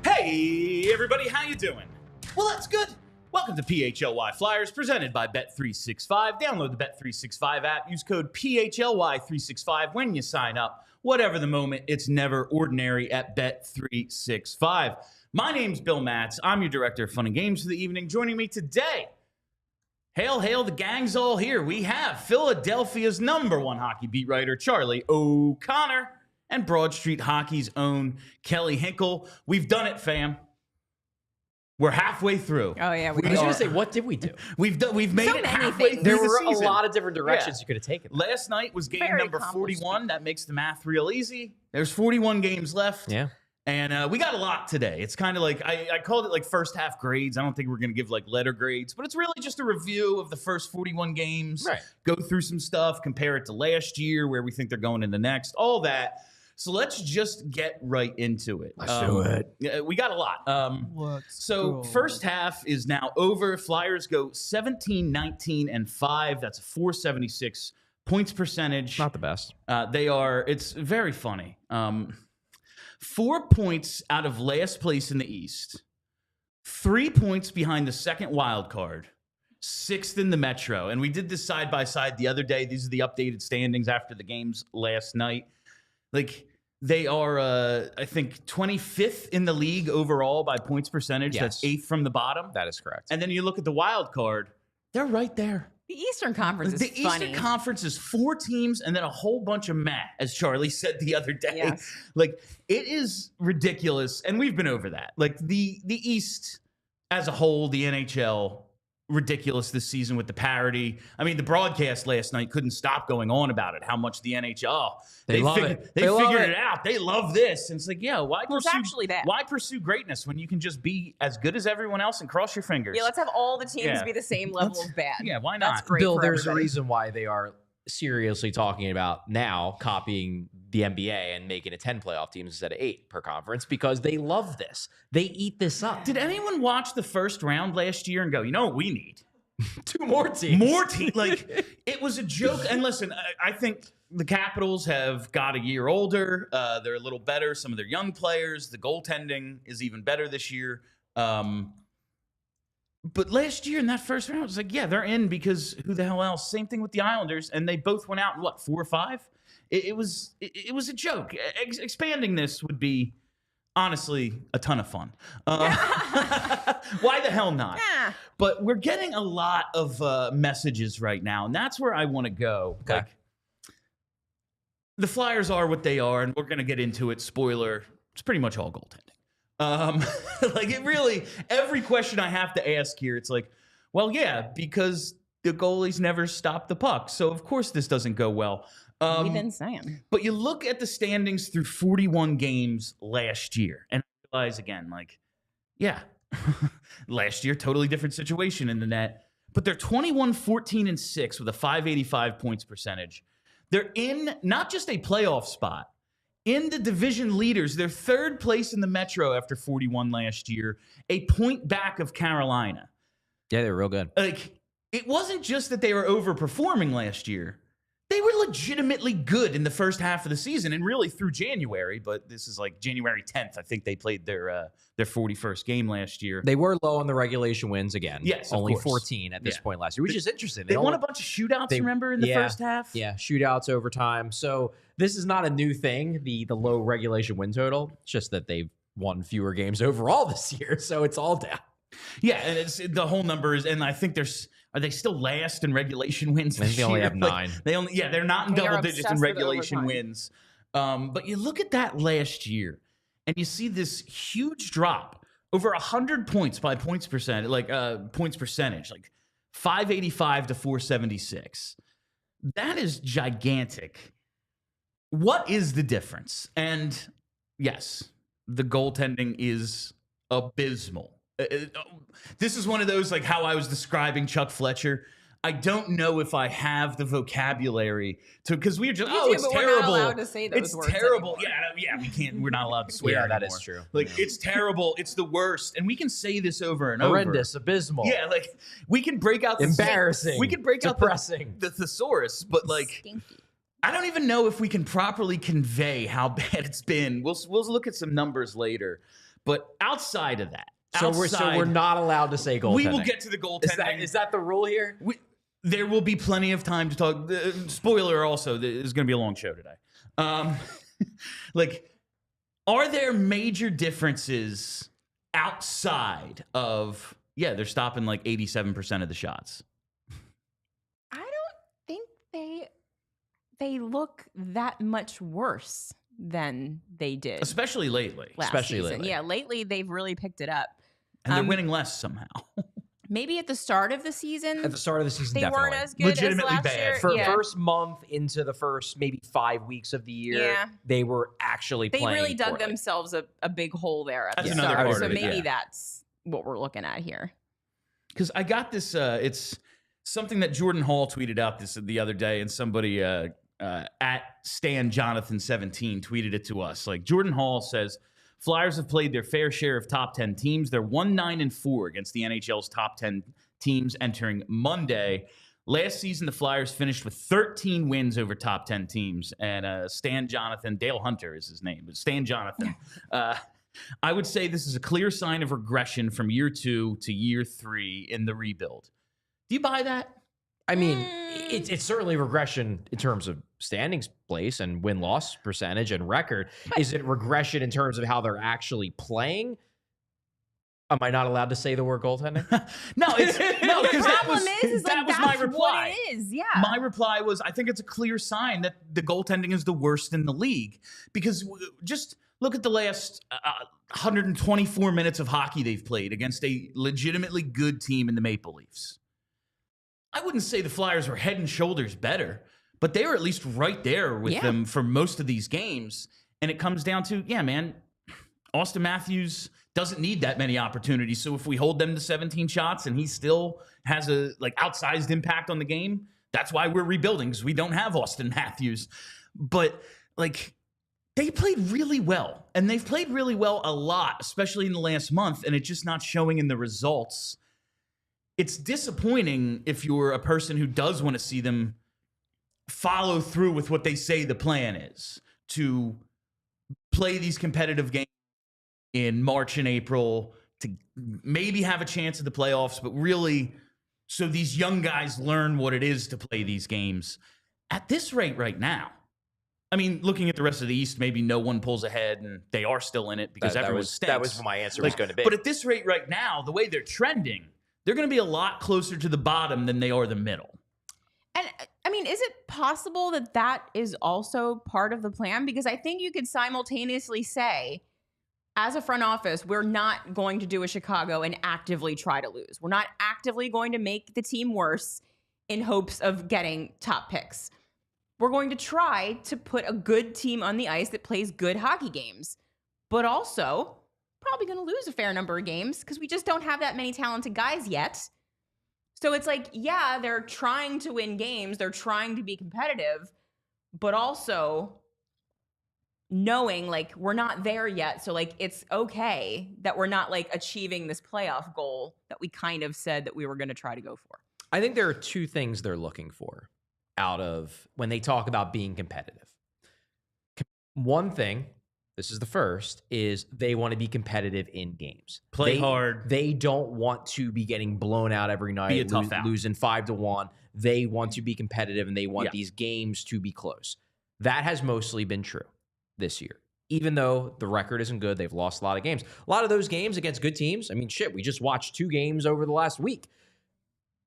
Hey everybody, how you doing? Well, that's good. Welcome to PHLY Flyers, presented by Bet365. Download the Bet365 app. Use code PHLY365 when you sign up. Whatever the moment, it's never ordinary at Bet365. My name's Bill Matz. I'm your director of fun and games for the evening. Joining me today, hail, hail, the gang's all here. We have Philadelphia's #1 hockey beat writer, Charlie O'Connor, and Broad Street Hockey's own Kelly Hinkle. We've done it, fam. We're halfway through. Oh yeah, I was going to say, what did we do? We've made it halfway through There the were season. a lot of different directions you could have taken. Last night was game Very number 41. That makes the math real easy. There's 41 games left. Yeah. And we got a lot today. It's kind of like, I called it like first half grades. I don't think we're going to give like letter grades, but it's really just a review of the first 41 games. Right. Go through some stuff, compare it to last year, where we think they're going in the next, all that. So let's just get right into it. Let's do it. Yeah, we got a lot. So first half is now over. Flyers go 17-19-5. That's a .476 points percentage. Not the best. It's very funny. 4 points out of last place in the East. 3 points behind the second wild card. 6th in the Metro. And we did this side by side the other day. These are the updated standings after the games last night. Like, they are, I think, 25th in the league overall by points percentage. Yes. That's 8th from the bottom. That is correct. And then you look at the wild card, they're right there. The Eastern Conference is The funny. Eastern Conference is 4 teams and then a whole bunch of meh, as Charlie said the other day. Yes. Like, it is ridiculous, and we've been over that. Like, the East as a whole, the NHL, ridiculous this season with the parity. I mean, the broadcast last night couldn't stop going on about it, how much the NHL, They love figured, it. They They love figured it. it out. They love this. And it's like, yeah, why Well, it's pursue, actually bad. why pursue greatness when you can just be as good as everyone else and cross your fingers? Yeah, let's have all the teams Yeah. be the same level of bad. Yeah, why That's not? great Bill, for there's everybody. a reason why they are seriously talking about now copying the NBA and making it 10 playoff teams instead of 8 per conference, because they love this. They eat this up. Did anyone watch the first round last year and go, you know what we need? 2 more teams. More teams. Like, it was a joke. And listen, I think the Capitals have got a year older. They're a little better. Some of their young players. The goaltending is even better this year. But last year in that first round, it was like, yeah, they're in because who the hell else? Same thing with the Islanders. And they both went out in, 4 or 5? It was a joke. Expanding this would be, honestly, a ton of fun. Why the hell not? Yeah. But we're getting a lot of messages right now, and that's where I want to go. Okay. Like, the Flyers are what they are, and we're going to get into it. Spoiler, it's pretty much all goaltending. Like, it really, every question I have to ask here, it's like, well, yeah, because the goalies never stop the puck, so of course this doesn't go well. We've been saying. But you look at the standings through 41 games last year, and I realize again, like, yeah, last year, totally different situation in the net. But they're 21-14-6 with a .585 points percentage. They're in not just a playoff spot, in the division leaders. They're 3rd place in the Metro after 41 last year, a point back of Carolina. Yeah, they're real good. Like, it wasn't just that they were overperforming last year. They were legitimately good in the first half of the season and really through January, but this is like January 10th. I think they played their 41st game last year. They were low on the regulation wins again. Yes, of only course. 14 at this point last year, which is interesting. They won a only- bunch of shootouts, they- remember, in the yeah, first half? Yeah, shootouts, overtime. So this is not a new thing, the low regulation win total. It's just that they've won fewer games overall this year, so it's all down. Yeah, and it's the whole number is, and I think are they still last in regulation wins? I think this they only year? have Like, 9. They're not in They are double digits in obsessed with regulation overtime. wins. But you look at that last year, and you see this huge drop, over 100 points by points percentage, like 585 to 476. That is gigantic. what is the difference? And yes, the goaltending is abysmal. This is one of those, like how I was describing Chuck Fletcher. I don't know if I have the vocabulary to, because we were just, You do, it's but terrible. we're not allowed to say those it's words terrible. anymore. Yeah, we can't. We're not allowed to swear. Yeah, that anymore. is true. Like it's terrible. It's the worst, and we can say this over and Horrendous, over. abysmal. Yeah, like we can break out the Embarrassing. We can break depressing. out the thesaurus, but like Stinky. I don't even know if we can properly convey how bad it's been. We'll look at some numbers later, but outside of that, So we're not allowed to say goaltending. We will get to the goaltending. Is that the rule here? There will be plenty of time to talk. Spoiler also, this is going to be a long show today. Like, are there major differences outside of, they're stopping like 87% of the shots? I don't think they look that much worse than they did. Especially lately. Last season. Yeah, lately they've really picked it up. And they're winning less somehow. Maybe at the start of the season. At the start of the season, they definitely. weren't as good Legitimately as last bad. year. For yeah. first month into the first maybe 5 weeks of the year, they were actually They playing really dug poorly. themselves a big hole there at That's the another start. part So of it, maybe yeah. that's what we're looking at here. Because I got this, it's something that Jordan Hall tweeted out the other day, and somebody at Stan Jonathan 17 tweeted it to us. Like, Jordan Hall says, Flyers have played their fair share of top 10 teams. They're 1-9-4 against the NHL's top 10 teams entering Monday. Last season, the Flyers finished with 13 wins over top 10 teams. And Stan Jonathan, Dale Hunter is his name, but Stan Jonathan. I would say this is a clear sign of regression from year 2 to year 3 in the rebuild. Do you buy that? I mean, it's certainly regression in terms of standings place and win-loss percentage and record. Is it regression in terms of how they're actually playing? Am I not allowed to say the word goaltending? No, because that was my reply. What it is. Yeah. My reply was, I think it's a clear sign that the goaltending is the worst in the league. Because just look at the last 124 minutes of hockey they've played against a legitimately good team in the Maple Leafs. I wouldn't say the Flyers were head and shoulders better, but they were at least right there with them for most of these games. And it comes down to, Austin Matthews doesn't need that many opportunities. So if we hold them to 17 shots and he still has a outsized impact on the game, that's why we're rebuilding, because we don't have Austin Matthews. But they played really well, and they've played really well a lot, especially in the last month, and it's just not showing in the results. It's disappointing if you're a person who does want to see them follow through with what they say the plan is, to play these competitive games in March and April, to maybe have a chance at the playoffs, but really so these young guys learn what it is to play these games. At this rate right now, I mean, looking at the rest of the East, maybe no one pulls ahead, and they are still in it because everyone stinks. That was what my answer was going to be. But at this rate right now, the way they're trending, they're going to be a lot closer to the bottom than they are the middle. And I mean, is it possible that that is also part of the plan? Because I think you could simultaneously say, as a front office, we're not going to do a Chicago and actively try to lose. We're not actively going to make the team worse in hopes of getting top picks. We're going to try to put a good team on the ice that plays good hockey games, but also probably going to lose a fair number of games because we just don't have that many talented guys yet. So it's like, they're trying to win games. They're trying to be competitive, but also knowing we're not there yet. So it's okay that we're not achieving this playoff goal that we kind of said that we were going to try to go for. I think there are two things they're looking for out of when they talk about being competitive. One thing, this is the first, is they want to be competitive in games. Play hard. They don't want to be getting blown out every night, Be a tough out. losing 5-1. They want to be competitive, and they want these games to be close. That has mostly been true this year. Even though the record isn't good, they've lost a lot of games. A lot of those games against good teams, I mean, we just watched 2 games over the last week.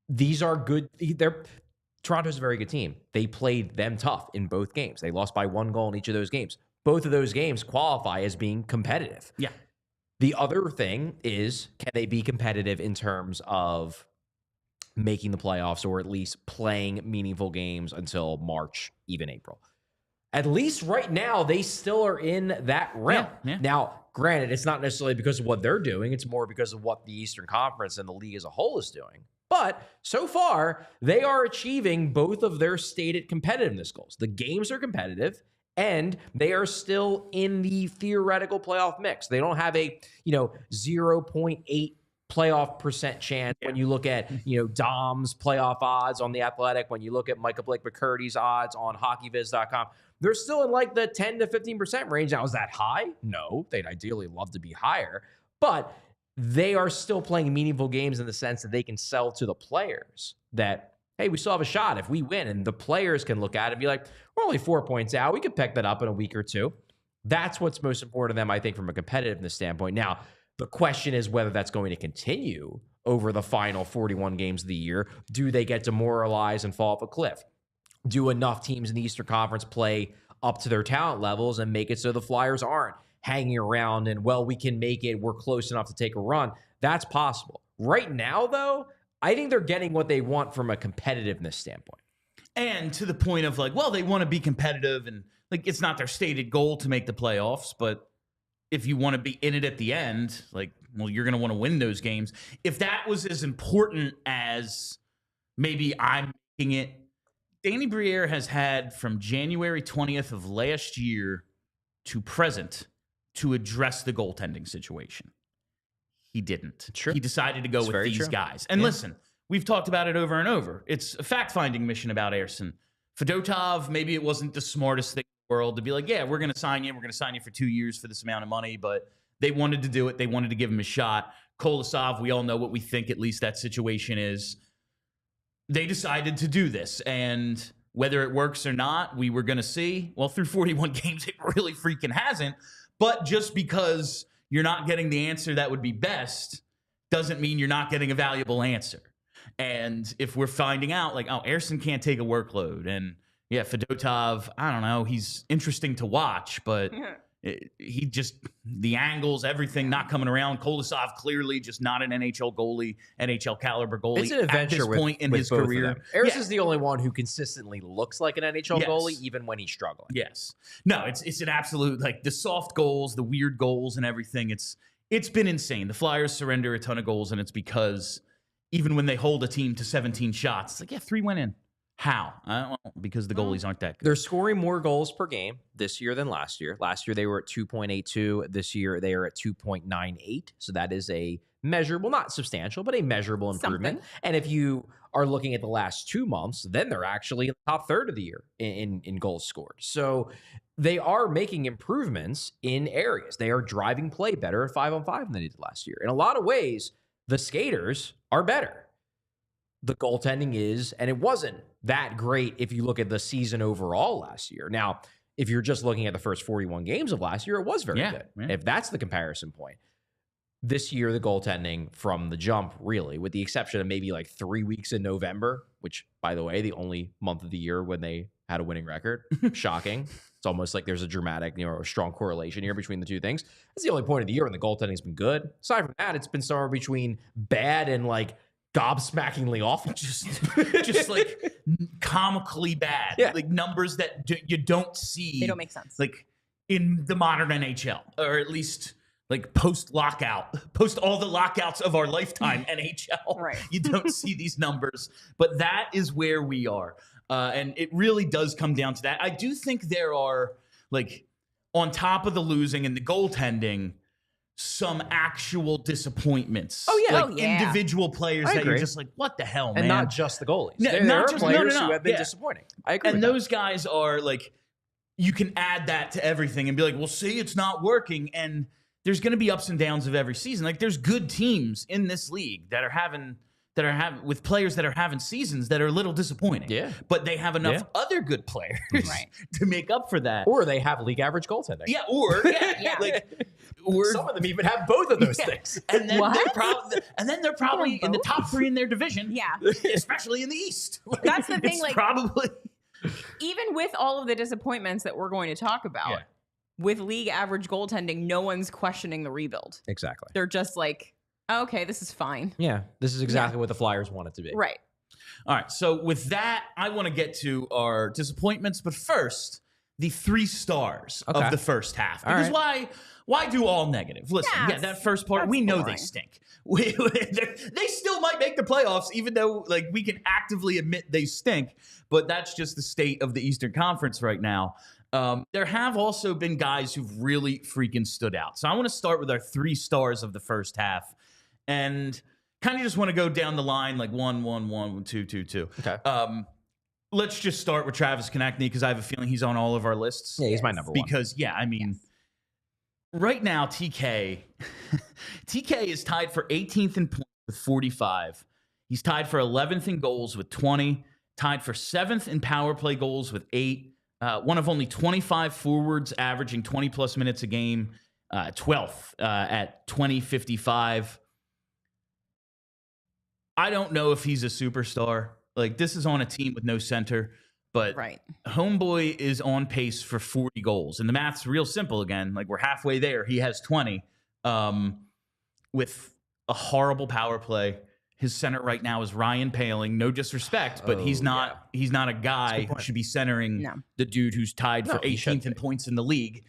These are good. Toronto's a very good team. They played them tough in both games. They lost by 1 goal in each of those games. Both of those games qualify as being competitive. Yeah. The other thing is, can they be competitive in terms of making the playoffs or at least playing meaningful games until March, even April? at least right now, they still are in that realm. Yeah. Now, granted, it's not necessarily because of what they're doing. It's more because of what the Eastern Conference and the league as a whole is doing. But so far, they are achieving both of their stated competitiveness goals. The games are competitive, and they are still in the theoretical playoff mix. They don't have a 0.8 playoff percent chance when you look at Dom's playoff odds on The Athletic, when you look at Michael Blake McCurdy's odds on hockeyviz.com. They're still in like the 10 to 15% range. Now, is that high? No, they'd ideally love to be higher, but they are still playing meaningful games in the sense that they can sell to the players that, hey, we still have a shot if we win. And the players can look at it and be like, we're only 4 points out. We could pick that up in a week or two. That's what's most important to them, I think, from a competitiveness standpoint. Now, the question is whether that's going to continue over the final 41 games of the year. Do they get demoralized and fall off a cliff? Do enough teams in the Eastern Conference play up to their talent levels and make it so the Flyers aren't hanging around and, well, we can make it, we're close enough to take a run? That's possible. Right now, though, I think they're getting what they want from a competitiveness standpoint. And to the point of like, well, they want to be competitive and like it's not their stated goal to make the playoffs, but if you want to be in it at the end, like, well, you're going to want to win those games. If that was as important as maybe I'm making it, Danny Briere has had from January 20th of last year to present to address the goaltending situation. He didn't. True. He decided to go with these guys. And listen, we've talked about it over and over. It's a fact-finding mission about Ersson. Fedotov, maybe it wasn't the smartest thing in the world to be like, yeah, we're going to sign you. We're going to sign you for 2 years for this amount of money. But they wanted to do it. They wanted to give him a shot. Kolosov, we all know what we think at least that situation is. They decided to do this. And whether it works or not, we were going to see. Well, through 41 games, it really freaking hasn't. But just because you're not getting the answer that would be best doesn't mean you're not getting a valuable answer. And if we're finding out, like, oh, Ersson can't take a workload, and yeah, Fedotov, I don't know, he's interesting to watch, but he just, the angles, everything not coming around. Kolosov clearly just not an NHL goalie, NHL caliber goalie it's an adventure at this point in his both career. Ersson's the only one who consistently looks like an NHL goalie, even when he's struggling. Yes. No, it's an absolute, like, the soft goals, the weird goals and everything. It's been insane. The Flyers surrender a ton of goals, and it's because even when they hold a team to 17 shots, it's like, yeah, 3 went in. How? Well, because the goalies aren't that good. They're scoring more goals per game this year than last year. Last year, they were at 2.82. This year, they are at 2.98. So that is a measurable, not substantial, but a measurable improvement. Something. And if you are looking at the last 2 months, then they're actually in the top third of the year in goals scored. So they are making improvements in areas. They are driving play better at 5-on-5 than they did last year. In a lot of ways, the skaters are better. The goaltending is, and it wasn't that great if you look at the season overall last year. Now, if you're just looking at the first 41 games of last year, it was very good. Yeah. If that's the comparison point. This year, the goaltending from the jump, really, with the exception of maybe like 3 weeks in November, which, by the way, the only month of the year when they had a winning record. Shocking. It's almost like there's a dramatic, a strong correlation here between the two things. That's the only point of the year when the goaltending's been good. Aside from that, it's been somewhere between bad and like gobsmackingly awful. just like comically bad. Yeah. Like numbers that you don't see. They don't make sense. Like in the modern NHL, or at least like post-lockout, post all the lockouts of our lifetime NHL. Right. You don't see these numbers. But that is where we are. And it really does come down to that. I do think there are, like, on top of the losing and the goaltending, some actual disappointments. Oh, yeah. Like individual players that you're just like, what the hell, man? And not just the goalies. There are just, players who have been disappointing. I agree and with those guys are like, you can add that to everything and be like, well, see, it's not working. And there's going to be ups and downs of every season. Like, there's good teams in this league that are having with players that are having seasons that are a little disappointing. Yeah. But they have enough other good players to make up for that. Or they have league average gooltending. Yeah, or some of them even have both of those things. And then they're probably in the top 3 in their division. Yeah. Especially in the East. That's the thing, like probably even with all of the disappointments that we're going to talk about, with league average goaltending, no one's questioning the rebuild. Exactly. They're just like, okay, this is fine. Yeah, this is exactly what the Flyers want it to be. Right. All right, so with that, I want to get to our disappointments. But first, the 3 stars of the first half. Because why do all negative? Listen, that first part, we know they stink. They still might make the playoffs, even though like we can actively admit they stink. But that's just the state of the Eastern Conference right now. There have also been guys who've really freaking stood out. So I want to start with our 3 stars of the first half. And kind of just want to go down the line like 1, 1, 1, 2, 2, 2. Okay. Let's just start with Travis Konecny because I have a feeling he's on all of our lists. Yeah, he's my number 1. Because, right now, TK is tied for 18th in points with 45. He's tied for 11th in goals with 20. Tied for 7th in power play goals with 8. One of only 25 forwards averaging 20-plus minutes a game. 12th at 20.55. I don't know if he's a superstar. Like, this is on a team with no center, but homeboy is on pace for 40 goals. And the math's real simple again. Like, we're halfway there. He has 20 with a horrible power play. His center right now is Ryan Poehling. No disrespect, but he's not a guy who should be centering the dude who's tied for 18th in points in the league.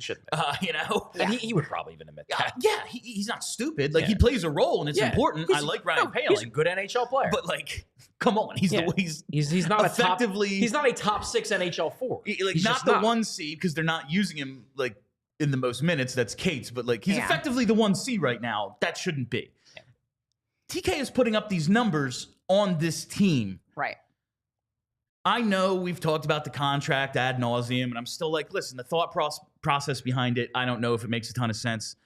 You know? And he would probably even admit that. He's not stupid. Like, he plays a role, and it's important. I like Ryan Poehling. He's a good NHL player. But, like, come on. He's not effectively he's not a top 6 NHL forward. Like, not the 1 seed because they're not using him, like, in the most minutes. That's Cates. But, like, he's effectively the 1 seed right now. That shouldn't be. TK is putting up these numbers on this team. Right. I know we've talked about the contract ad nauseum, and I'm still like, listen, the thought process behind it, I don't know if it makes a ton of sense.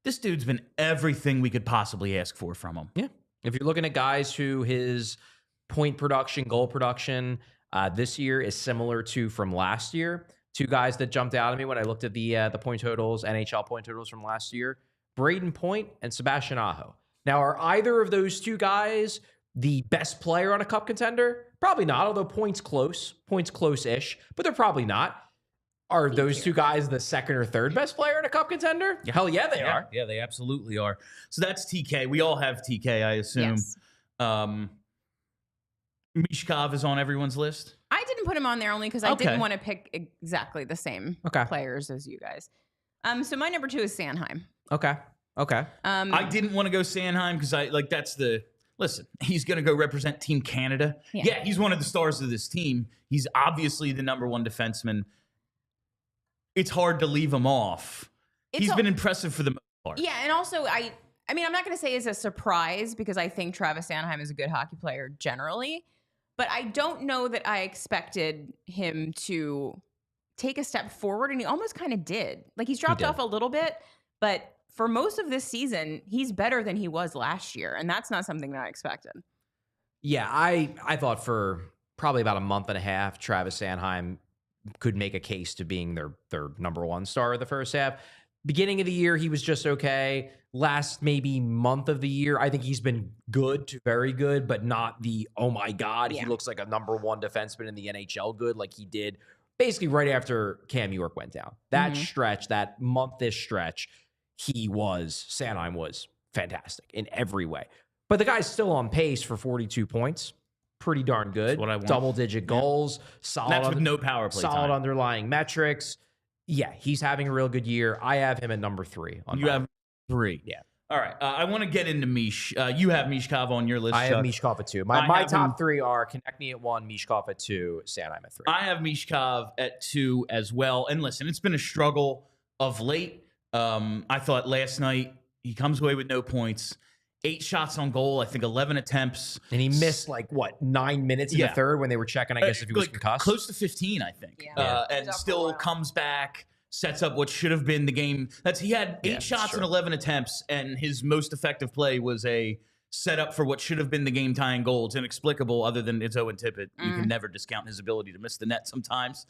This dude's been everything we could possibly ask for from him. Yeah. If you're looking at guys who his point production, goal production this year is similar to from last year, 2 guys that jumped out at me when I looked at the point totals, NHL point totals from last year, Braden Point and Sebastian Aho. Now, are either of those 2 guys the best player on a cup contender? Probably not, although points close-ish, but they're probably not. Are those 2 guys the 2nd or 3rd best player in a cup contender? Hell yeah, they are. Yeah, they absolutely are. So that's TK. We all have TK, I assume. Yes. Michkov is on everyone's list? I didn't put him on there only because I didn't want to pick exactly the same players as you guys. So my number 2 is Sanheim. Okay. I didn't want to go Sanheim because listen, he's going to go represent Team Canada. Yeah, he's one of the stars of this team. He's obviously the number 1 defenseman. It's hard to leave him off. He's been impressive for the most part. Yeah, and also, I mean, I'm not going to say it's a surprise because I think Travis Sanheim is a good hockey player generally, but I don't know that I expected him to take a step forward, and he almost kind of did. Like, he's dropped off a little bit, but for most of this season, he's better than he was last year, and that's not something that I expected. Yeah, I thought for probably about a month and a half, Travis Sanheim could make a case to being their number 1 star of the first half. Beginning of the year, he was just okay. Last maybe month of the year, I think he's been good to very good, but not the, oh my God, he looks like a number 1 defenseman in the NHL good like he did basically right after Cam York went down. That stretch, that month-ish stretch, Sanheim was fantastic in every way. But the guy's still on pace for 42 points. Pretty darn good. That's what I want. Double-digit goals. Solid. That's with no power play solid time. Underlying metrics. Yeah, he's having a real good year. I have him at number 3. You have 3. Yeah. All right. I want to get into Mish. You have Michkov on your list. I have Michkov at 2. My top 3 are Konecny at 1, Michkov at 2, Sanheim at 3. I have Michkov at 2 as well. And listen, it's been a struggle of late. I thought last night he comes away with no points. 8 shots on goal, I think 11 attempts. And he missed 9 minutes in the third when they were checking, I guess, if he was concussed. Close to 15, I think. Yeah. And still comes back, sets up what should have been the game. He had 8 shots and 11 attempts, and his most effective play was a set up for what should have been the game-tying goal. It's inexplicable other than it's Owen Tippett. You can never discount his ability to miss the net sometimes.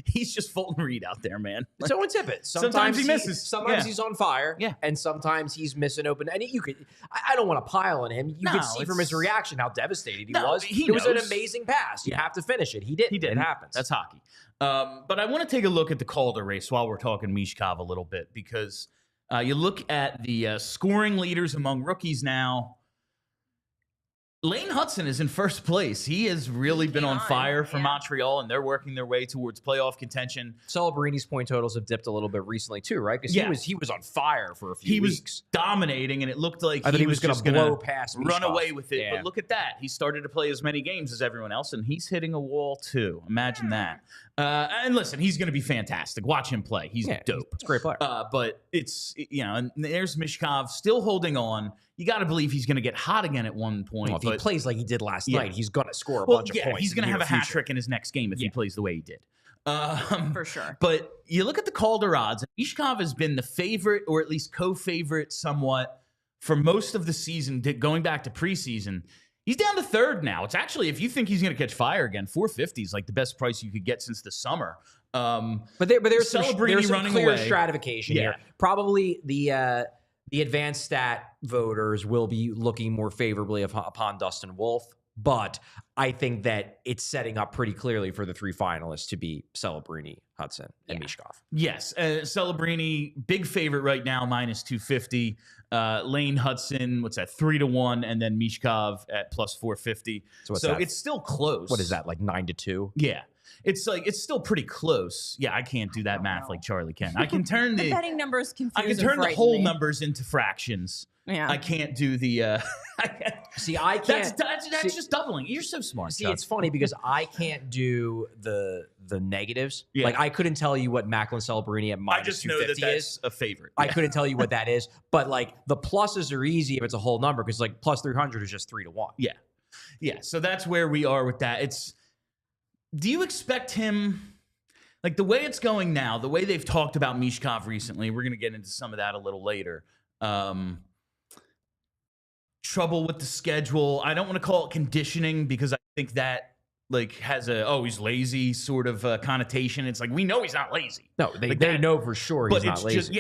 He's just Fulton Reed out there, man. It's Owen Tippett. Sometimes he misses. Sometimes he's on fire. Yeah. And sometimes he's missing open. And I don't want to pile on him. You could see from his reaction how devastated he was. It was an amazing pass. You have to finish it. He did. It happens. That's hockey. But I want to take a look at the Calder race while we're talking Michkov a little bit because you look at the scoring leaders among rookies now. Lane Hudson is in first place. He has really been on fire for Montreal, and they're working their way towards playoff contention. Celebrini's point totals have dipped a little bit recently too, right? Because he was on fire for a few weeks. He was dominating, and it looked like he was going to blow past Michkov. Run away with it. Yeah. But look at that. He started to play as many games as everyone else, and he's hitting a wall too. Imagine that. And listen, he's going to be fantastic. Watch him play. He's dope. He's a great player. But it's, and there's Michkov still holding on. You got to believe he's going to get hot again at one point. Well, if he plays like he did last night, he's going to score a bunch of points. He's going to have a hat trick in his next game if he plays the way he did. For sure. But you look at the Calder odds. Michkov has been the favorite, or at least co-favorite somewhat, for most of the season, going back to preseason. He's down to third now. It's actually, if you think he's going to catch fire again, 450 is like the best price you could get since the summer. But there's some clear stratification here. Probably the advanced stat voters will be looking more favorably upon Dustin Wolf, but I think that it's setting up pretty clearly for the three finalists to be Celebrini, Hudson, and Michkov. Yes, Celebrini, big favorite right now, minus 250. Lane Hudson, what's that, 3-1, and then Michkov at plus 450. So it's still close. What is that, like 9-2? Yeah. It's still pretty close. Yeah, I can't do that math like Charlie can. I can turn the betting numbers confuse. I can turn the whole numbers into fractions. Yeah, I can't do the. See, I can't. That's just doubling. You're so smart. See, Chuck. it's funny because I can't do the negatives. Yeah. Like I couldn't tell you what Macklin Celebrini at minus 250 know that's a favorite. I couldn't tell you what that is, but like the pluses are easy if it's a whole number because like plus 300 is just 3-1. Yeah. So that's where we are with that. Do you expect him, like the way it's going now, the way they've talked about Michkov recently, we're going to get into some of that a little later. Trouble with the schedule. I don't want to call it conditioning because I think that like has he's lazy sort of connotation. It's like, we know he's not lazy. No, they know for sure he's not lazy.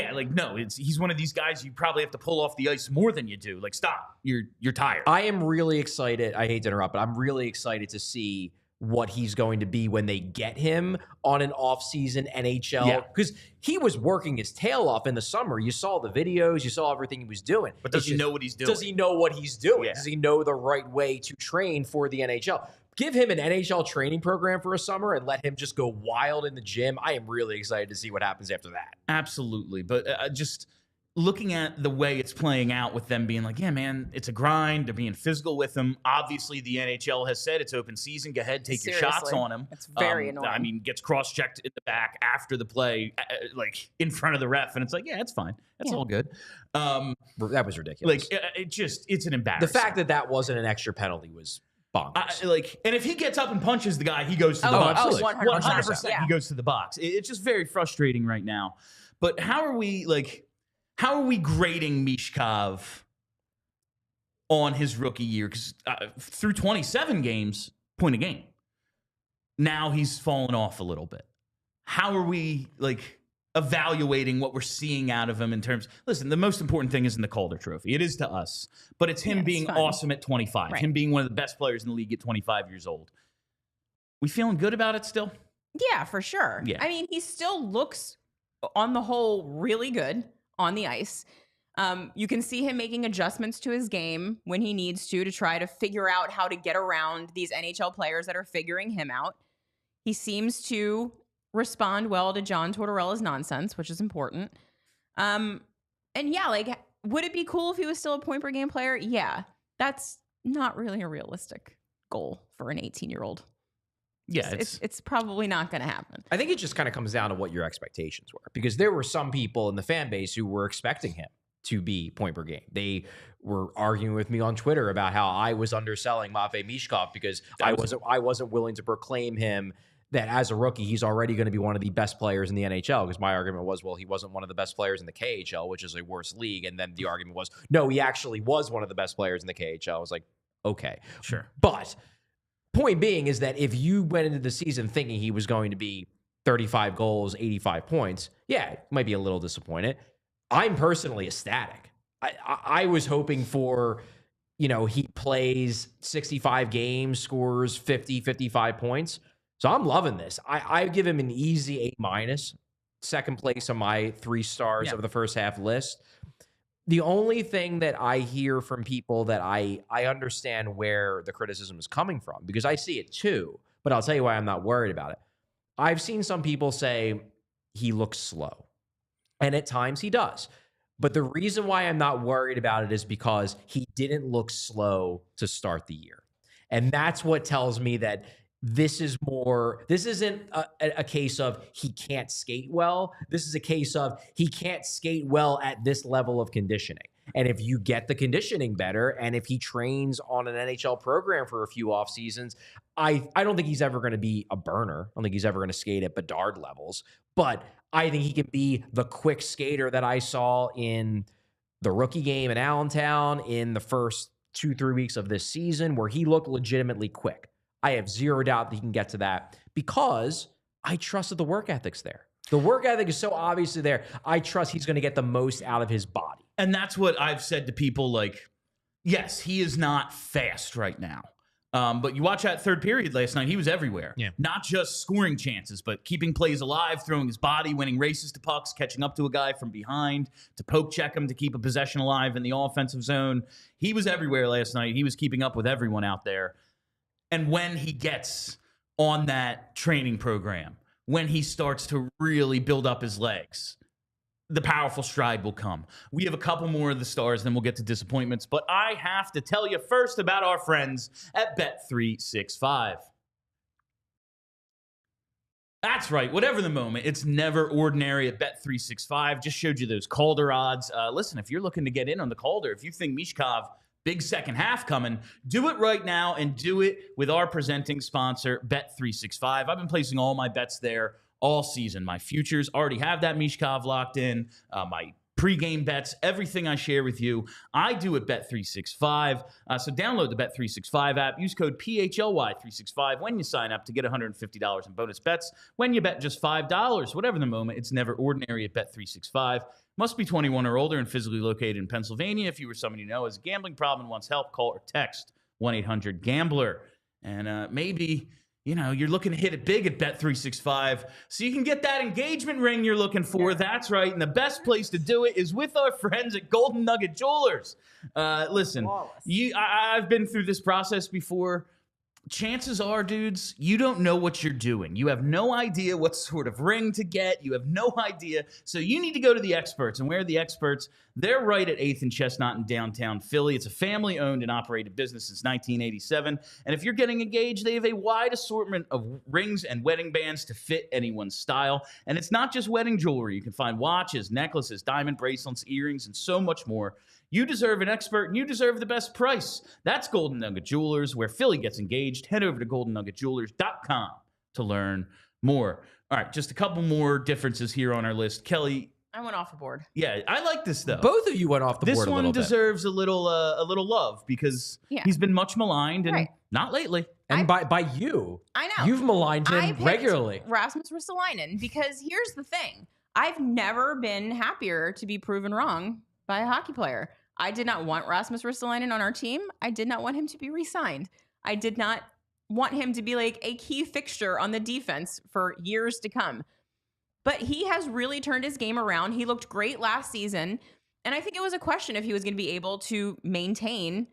He's one of these guys you probably have to pull off the ice more than you do. Like, stop. You're tired. I am really excited. I hate to interrupt, but I'm really excited to see what he's going to be when they get him on an off-season NHL. Because he was working his tail off in the summer. You saw the videos. You saw everything he was doing. But does he know what he's doing? Does he know what he's doing? Yeah. Does he know the right way to train for the NHL? Give him an NHL training program for a summer and let him just go wild in the gym. I am really excited to see what happens after that. Absolutely. But just looking at the way it's playing out with them being like, yeah, man, it's a grind. They're being physical with him. Obviously, the NHL has said it's open season. Go ahead, take your shots on him. It's very annoying. I mean, gets cross-checked in the back after the play, like in front of the ref. And it's like, yeah, it's fine. That's all good. That was ridiculous. Like, it's an embarrassment. The fact that wasn't an extra penalty was bonkers. And if he gets up and punches the guy, he goes to the box. 100%. He goes to the box. It's just very frustrating right now. But how are we grading Michkov on his rookie year? Because through 27 games, point a game. Now he's fallen off a little bit. How are we evaluating what we're seeing out of him in terms? Listen, the most important thing isn't the Calder Trophy. It is to us, but it's him being awesome at 25. Right. Him being one of the best players in the league at 25 years old. We feeling good about it still? Yeah, for sure. Yeah. I mean, he still looks, on the whole, really good on the ice. You can see him making adjustments to his game when he needs to try to figure out how to get around these NHL players that are figuring him out. He seems to respond well to John Tortorella's nonsense, which is important. And yeah, would it be cool if he was still a point per game player? Yeah, that's not really a realistic goal for an 18-year-old. Yeah, it's probably not going to happen. I think it just kind of comes down to what your expectations were, because there were some people in the fan base who were expecting him to be point per game. They were arguing with me on Twitter about how I was underselling Matvei Michkov because I wasn't willing to proclaim him that as a rookie he's already going to be one of the best players in the NHL, because my argument was, well, he wasn't one of the best players in the KHL, which is a worse league, and then the argument was, no, he actually was one of the best players in the KHL. I was like, okay, sure, but point being is that if you went into the season thinking he was going to be 35 goals, 85 points, yeah, it might be a little disappointed. I'm personally ecstatic. I was hoping for, he plays 65 games, scores 50, 55 points. So I'm loving this. I give him an easy A-, second place on my 3 stars of the first half list. The only thing that I hear from people that I understand where the criticism is coming from, because I see it too, but I'll tell you why I'm not worried about it. I've seen some people say he looks slow, and at times he does. But the reason why I'm not worried about it is because he didn't look slow to start the year. And that's what tells me that this isn't a case of he can't skate well. This is a case of he can't skate well at this level of conditioning. And if you get the conditioning better, and if he trains on an NHL program for a few off seasons, I don't think he's ever going to be a burner. I don't think he's ever going to skate at Bedard levels. But I think he can be the quick skater that I saw in the rookie game in Allentown in the first 2-3 weeks of this season, where he looked legitimately quick. I have zero doubt that he can get to that because I trust that the work ethic's there. The work ethic is so obviously there. I trust he's going to get the most out of his body. And that's what I've said to people, like, yes, he is not fast right now. But you watch that third period last night, he was everywhere. Yeah. Not just scoring chances, but keeping plays alive, throwing his body, winning races to pucks, catching up to a guy from behind, to poke check him, to keep a possession alive in the offensive zone. He was everywhere last night. He was keeping up with everyone out there. And when he gets on that training program, when he starts to really build up his legs, the powerful stride will come. We have a couple more of the stars, then we'll get to disappointments. But I have to tell you first about our friends at Bet365. That's right. Whatever the moment, it's never ordinary at Bet365. Just showed you those Calder odds. Listen, if you're looking to get in on the Calder, if you think Michkov, big second half coming, do it right now and do it with our presenting sponsor, Bet365. I've been placing all my bets there all season. My futures already have that Michkov locked in. My pregame bets, everything I share with you, I do at Bet365. So download the Bet365 app. Use code PHLY365 when you sign up to get $150 in bonus bets. When you bet just $5, whatever the moment, it's never ordinary at Bet365. Must be 21 or older and physically located in Pennsylvania. If you or someone you know has a gambling problem and wants help, call or text 1-800-GAMBLER. And maybe, you know, you're looking to hit it big at Bet365 so you can get that engagement ring you're looking for. That's right. And the best place to do it is with our friends at Golden Nugget Jewelers. Listen, I've been through this process before. Chances are, dudes, you don't know what you're doing. You have no idea what sort of ring to get. You have no idea. So you need to go to the experts. And where are the experts? They're right at 8th and Chestnut in downtown Philly. It's a family-owned and operated business since 1987. And if you're getting engaged, they have a wide assortment of rings and wedding bands to fit anyone's style. And it's not just wedding jewelry. You can find watches, necklaces, diamond bracelets, earrings, and so much more. You deserve an expert, and you deserve the best price. That's Golden Nugget Jewelers, where Philly gets engaged. Head over to goldennuggetjewelers.com to learn more. All right, just a couple more differences here on our list. Kelly, I went off the board. Yeah, I like this, though. Both of you went off the board a little bit. This one deserves a little love because he's been much maligned, and not lately. And by you. I know. You've maligned him regularly. Rasmus Ristolainen, because here's the thing. I've never been happier to be proven wrong by a hockey player. I did not want Rasmus Ristolainen on our team. I did not want him to be re-signed. I did not want him to be like a key fixture on the defense for years to come. But he has really turned his game around. He looked great last season. And I think it was a question if he was going to be able to maintain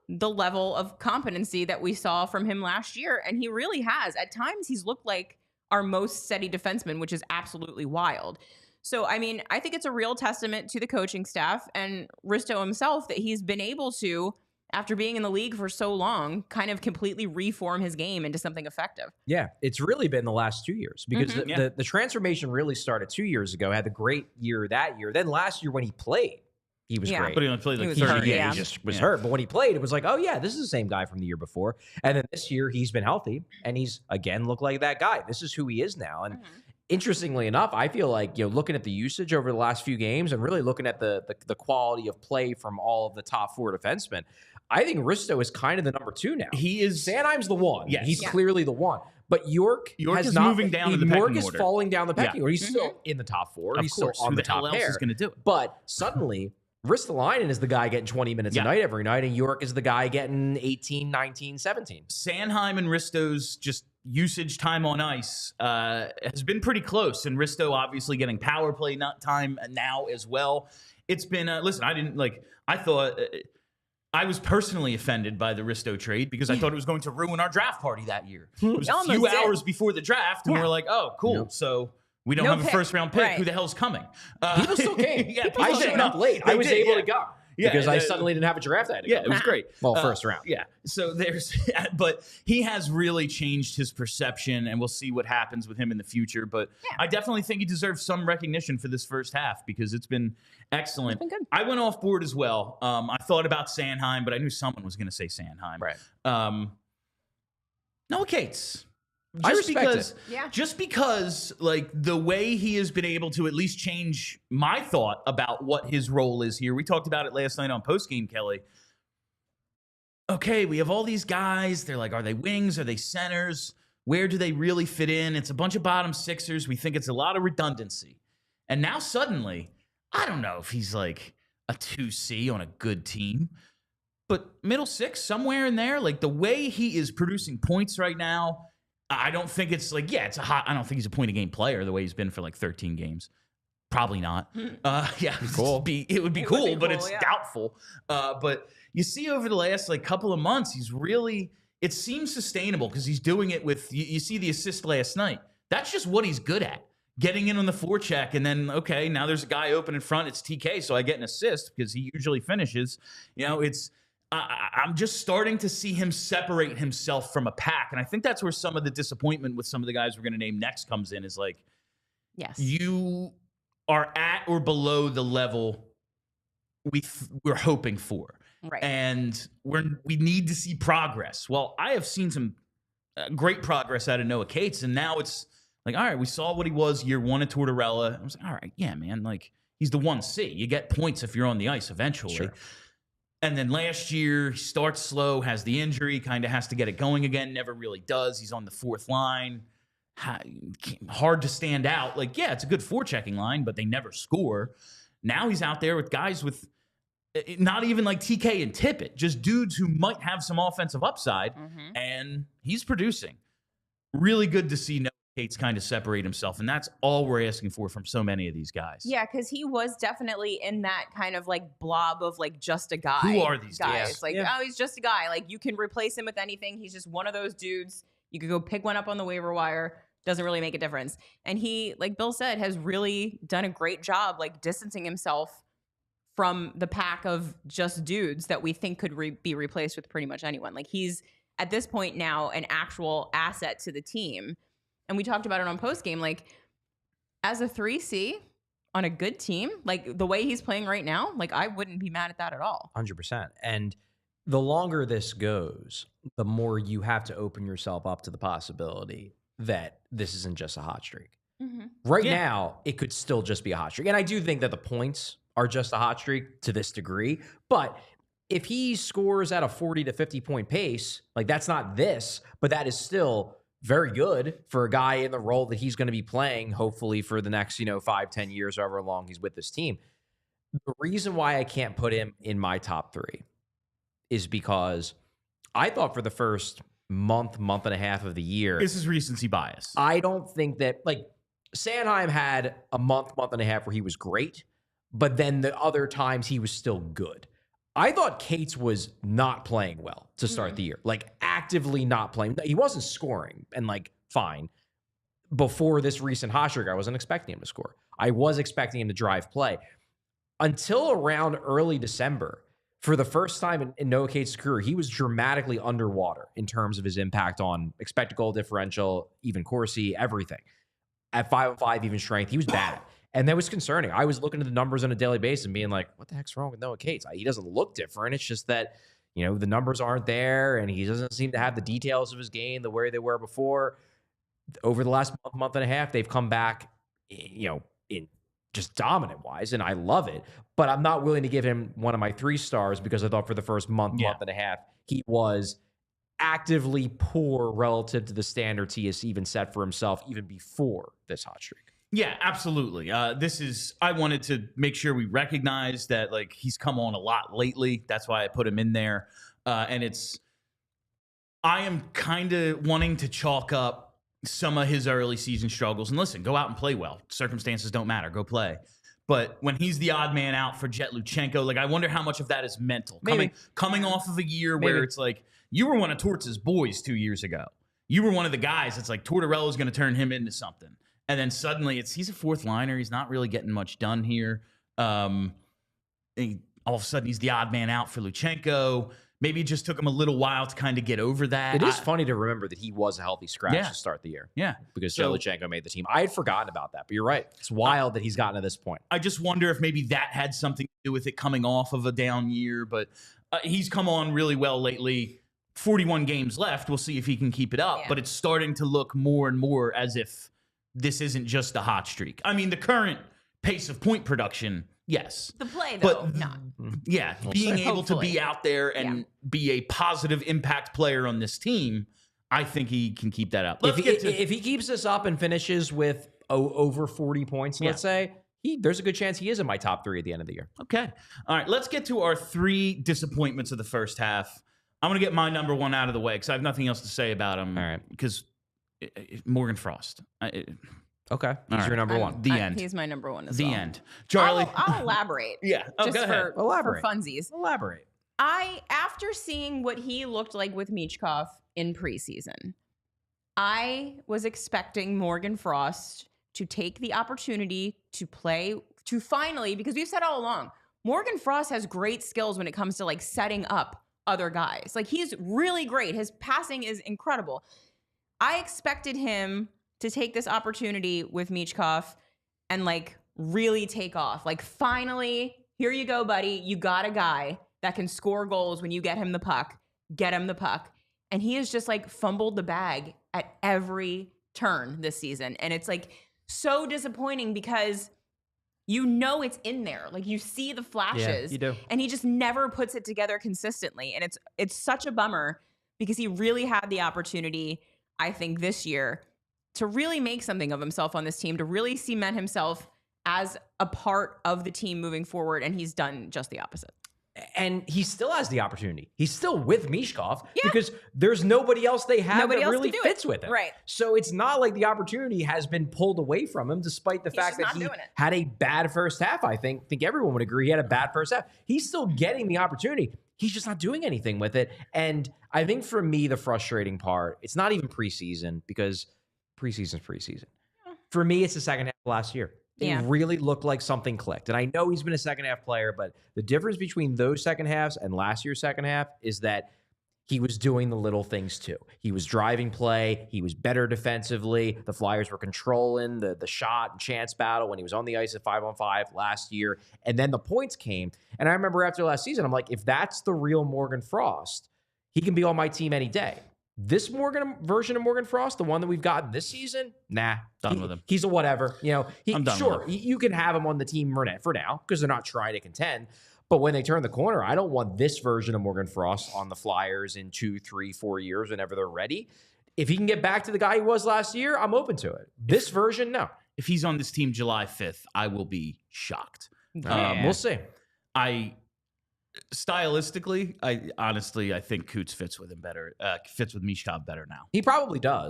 the level of competency that we saw from him last year. And he really has. At times, he's looked like our most steady defenseman, which is absolutely wild. So, I mean, I think it's a real testament to the coaching staff and Risto himself that he's been able to, after being in the league for so long, kind of completely reform his game into something effective. Yeah, it's really been the last 2 years because the transformation really started 2 years ago. Had the great year that year. Then last year when he played, he was great. But he only played like 30 hurt, games. He just was hurt. But when he played, it was like, oh, yeah, this is the same guy from the year before. And then this year, he's been healthy, and he's, again, looked like that guy. This is who he is now. And interestingly enough, I feel like, you know, looking at the usage over the last few games and really looking at the quality of play from all of the top four defensemen, I think Risto is kind of the number two now. He is. Sanheim's the one. Yes. He's clearly the one. But York is moving down in the pecking order. York is falling down the pecking order. He's still in the top four. Of He's course. still on the top pair. Who the hell else is going to do it? But suddenly, Ristolainen is the guy getting 20 minutes a night every night, and York is the guy getting 18, 19, 17. Sanheim and Risto's just usage time on ice has been pretty close. And Risto obviously getting power play time now as well. It's been, listen, I thought I was personally offended by the Risto trade because I thought it was going to ruin our draft party that year. It was a few hours before the draft, and we were like, oh, cool. Yep. So we don't have a first-round pick. Right. Who the hell's coming? People still came. I showed up late. I was able to go. Yeah, because I suddenly didn't have a draft. It was great. Well, first round. Yeah. So but he has really changed his perception, and we'll see what happens with him in the future. But I definitely think he deserves some recognition for this first half because it's been excellent. It's been good. I went off board as well. I thought about Sanheim, but I knew someone was going to say Sanheim. Right. Noah Cates. I respect it. Just because, like, the way he has been able to at least change my thought about what his role is here. We talked about it last night on postgame, Kelly. Okay, we have all these guys. They're like, are they wings? Are they centers? Where do they really fit in? It's a bunch of bottom sixers. We think it's a lot of redundancy. And now suddenly, I don't know if he's like a 2C on a good team, but middle six, somewhere in there. Like, the way he is producing points right now, I don't think it's like, I don't think he's a point-a-game player the way he's been for like 13 games. Probably not. Cool. It would be cool, but it's doubtful. But you see over the last like couple of months, he's really, it seems sustainable because he's doing it with, you see the assist last night. That's just what he's good at. Getting in on the forecheck, and then, okay, now there's a guy open in front. It's TK, so I get an assist because he usually finishes. I'm just starting to see him separate himself from a pack. And I think that's where some of the disappointment with some of the guys we're going to name next comes in is like, you are at or below the level we're hoping for. Right. And we need to see progress. Well, I have seen some great progress out of Noah Cates. And now it's like, all right, we saw what he was year one at Tortorella. I was like, all right, yeah, man, like he's the 1C. You get points if you're on the ice eventually. Sure. And then last year, he starts slow, has the injury, kind of has to get it going again, never really does. He's on the fourth line. Hard to stand out. Like, it's a good forechecking line, but they never score. Now he's out there with guys with not even like TK and Tippett, just dudes who might have some offensive upside, and he's producing. Really good to see Noah Cates kind of separate himself, and that's all we're asking for from so many of these guys. Yeah, because he was definitely in that kind of like blob of like just a guy. Who are these guys? Like, oh, he's just a guy. Like, you can replace him with anything. He's just one of those dudes. You could go pick one up on the waiver wire. Doesn't really make a difference. And he, like Bill said, has really done a great job like distancing himself from the pack of just dudes that we think could be replaced with pretty much anyone. Like, he's at this point now an actual asset to the team. And we talked about it on postgame, like as a 3C on a good team, like the way he's playing right now, like I wouldn't be mad at that at all. 100%. And the longer this goes, the more you have to open yourself up to the possibility that this isn't just a hot streak. Right now, it could still just be a hot streak. And I do think that the points are just a hot streak to this degree. But if he scores at a 40 to 50 point pace, like that's not this, but that is still very good for a guy in the role that he's going to be playing, hopefully for the next, 5-10 years, however long he's with this team. The reason why I can't put him in my top three is because I thought for the first month and a half of the year, this is recency bias. I don't think that, like, Sanheim had a month and a half where he was great, but then the other times he was still good. I thought Cates was not playing well to start the year, like actively not playing. He wasn't scoring, and like fine. Before this recent hot streak, I wasn't expecting him to score. I was expecting him to drive play until around early December. For the first time in Noah Cates' career, he was dramatically underwater in terms of his impact on expected goal differential, even Corsi, everything. At 5-5, even strength, he was bad. And that was concerning. I was looking at the numbers on a daily basis and being like, what the heck's wrong with Noah Cates? He doesn't look different. It's just that, the numbers aren't there and he doesn't seem to have the details of his game the way they were before. Over the last month and a half, they've come back, in just dominant wise, and I love it. But I'm not willing to give him one of my 3 stars because I thought for the first month and a half, he was actively poor relative to the standards he has even set for himself even before this hot streak. Yeah, absolutely. I wanted to make sure we recognize that, like, he's come on a lot lately. That's why I put him in there. And it's I am kind of wanting to chalk up some of his early season struggles. And listen, go out and play well. Circumstances don't matter. Go play. But when he's the odd man out for Jet Luchenko, like I wonder how much of that is mental. Coming off of a year where it's like, you were one of Torts' boys 2 years ago. You were one of the guys that's like, Tortorella's going to turn him into something. And then suddenly he's a fourth liner. He's not really getting much done here. All of a sudden he's the odd man out for Luchenko. Maybe it just took him a little while to kind of get over that. It is funny to remember that he was a healthy scratch to start the year. Yeah. Because Jet Luchenko made the team. I had forgotten about that, but you're right. It's wild that he's gotten to this point. I just wonder if maybe that had something to do with it coming off of a down year. But he's come on really well lately. 41 games left. We'll see if he can keep it up. Yeah. But it's starting to look more and more as if this isn't just a hot streak. I mean, the current pace of point production, yes. The play, though, not. Yeah, being able to be out there and be a positive impact player on this team, I think he can keep that up. If he keeps this up and finishes with over 40 points, let's say, there's a good chance he is in my top 3 at the end of the year. Okay. All right, let's get to our 3 disappointments of the first half. I'm going to get my number 1 out of the way because I have nothing else to say about him. All right. Because Morgan Frost. Okay. He's your number 1. The end. He's my number 1 as well. The end. Charlie. I'll elaborate. Yeah. Just go ahead. for funsies. Elaborate. After seeing what he looked like with Michkov in preseason, I was expecting Morgan Frost to take the opportunity to play, to finally, because we've said all along, Morgan Frost has great skills when it comes to like setting up other guys. Like he's really great. His passing is incredible. I expected him to take this opportunity with Michkov and like really take off. Like finally, here you go, buddy. You got a guy that can score goals when you get him the puck. Get him the puck. And he has just like fumbled the bag at every turn this season. And it's like so disappointing because you know it's in there. Like you see the flashes. Yeah, you do. And he just never puts it together consistently. And it's such a bummer because he really had the opportunity, I think, this year to really make something of himself on this team, to really cement himself as a part of the team moving forward. And he's done just the opposite. And he still has the opportunity. He's still with Michkov because there's nobody else they have that really fits with him. Right. So it's not like the opportunity has been pulled away from him, despite the fact that he had a bad first half. I think everyone would agree he had a bad first half. He's still getting the opportunity. He's just not doing anything with it. And I think for me, the frustrating part, it's not even preseason because preseason's preseason. For me, it's the second half of last year. It really looked like something clicked. And I know he's been a second half player, but the difference between those second halves and last year's second half is that he was doing the little things too. He was driving play. He was better defensively. The Flyers were controlling the shot and chance battle when he was on the ice at 5-on-5 last year. And then the points came. And I remember after last season, I'm like, if that's the real Morgan Frost, he can be on my team any day. This version of Morgan Frost, the one that we've gotten this season, done with him. He's a whatever. You know, I'm done with him. You can have him on the team for now because they're not trying to contend. But when they turn the corner, I don't want this version of Morgan Frost on the Flyers in 2, 3, 4 years whenever they're ready. If he can get back to the guy he was last year, I'm open to it. This version, no. If he's on this team July 5th, I will be shocked. We'll see. Stylistically, I think Coots fits with him better. Fits with Michkov better now. He probably does.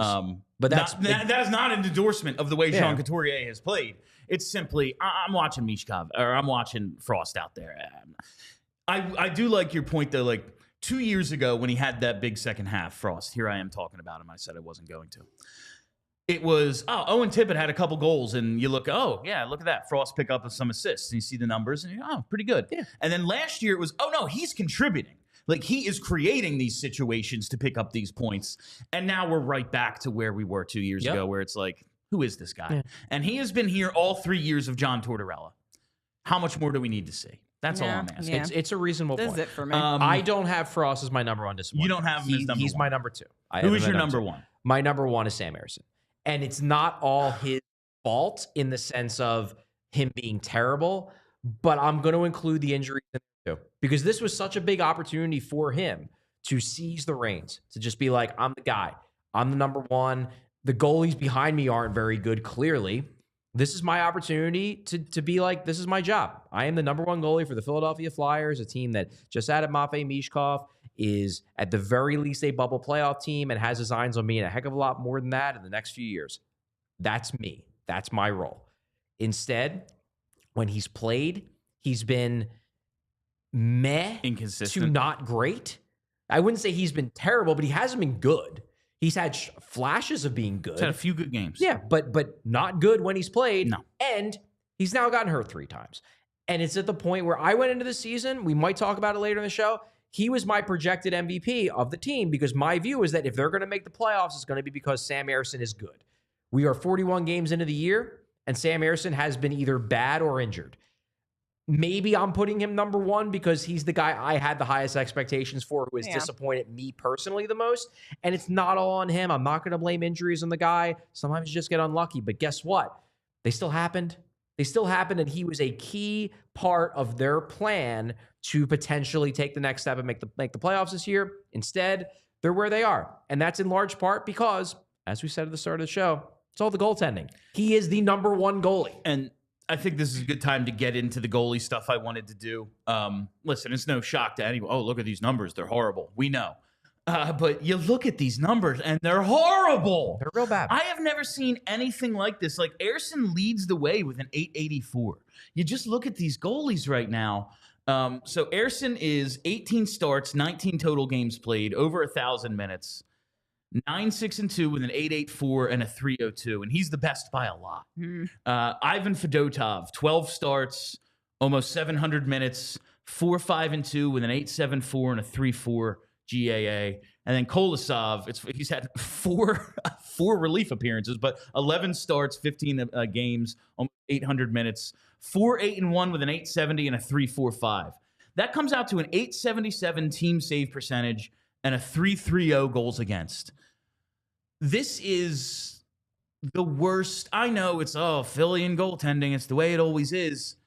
But that is not an endorsement of the way Jean Couturier has played. It's simply I'm watching Michkov or I'm watching Frost out there. I do like your point though. Like 2 years ago when he had that big second half, Frost. Here I am talking about him. I said I wasn't going to. It was, Owen Tippett had a couple goals, and you look, look at that. Frost pick up some assists, and you see the numbers, and you're, pretty good. Yeah. And then last year it was, he's contributing. Like, he is creating these situations to pick up these points. And now we're right back to where we were 2 years ago, where it's like, who is this guy? Yeah. And he has been here all 3 years of John Tortorella. How much more do we need to see? That's all I'm asking. Yeah. It's a reasonable point. This is it for me. I don't have Frost as my number 1 disappointment. You don't have him as number 1. He's my number 2. Who is your number 1? My number 1 is Sam Ersson. And it's not all his fault in the sense of him being terrible, but I'm going to include the injuries in there too. Because this was such a big opportunity for him to seize the reins, to just be like, I'm the guy. I'm the number 1. The goalies behind me aren't very good, clearly. This is my opportunity to be like, this is my job. I am the number 1 goalie for the Philadelphia Flyers, a team that just added Matvei Michkov. is at the very least a bubble playoff team and has his eyes on being a heck of a lot more than that in the next few years. That's me. That's my role. Instead, when he's played, he's been inconsistent to not great. I wouldn't say he's been terrible, but he hasn't been good. He's had flashes of being good. He's had a few good games. Yeah, but not good when he's played. No. And he's now gotten hurt 3 times. And it's at the point where I went into the season, we might talk about it later in the show, he was my projected MVP of the team because my view is that if they're going to make the playoffs, it's going to be because Sam Ersson is good. We are 41 games into the year, and Sam Ersson has been either bad or injured. Maybe I'm putting him number 1 because he's the guy I had the highest expectations for, who has disappointed me personally the most. And it's not all on him. I'm not going to blame injuries on the guy. Sometimes you just get unlucky. But guess what? They still happened. They still happened, and he was a key part of their plan to potentially take the next step and make the playoffs this year. Instead, they're where they are. And that's in large part because, as we said at the start of the show, it's all the goaltending. He is the number 1 goalie. And I think this is a good time to get into the goalie stuff I wanted to do. Listen, it's no shock to anyone. Oh, look at these numbers. They're horrible. We know. But you look at these numbers, and they're horrible. They're real bad. I have never seen anything like this. Like, Ersson leads the way with an 884. You just look at these goalies right now. So Ersson is 18 starts, 19 total games played, over 1,000 minutes, 9-6-2 with an 884 and a 302, and he's the best by a lot. Ivan Fedotov, 12 starts, almost 700 minutes, 4-5-2 with an 874 and a 34 GAA. And then Kolosov, he's had four relief appearances, but 11 starts, 15 games, almost 800 minutes, 4-8-1 with an 870 and a 345. That comes out to an 877 team save percentage and a 330 goals against. This is the worst. I know it's, Philly and goaltending. It's the way it always is.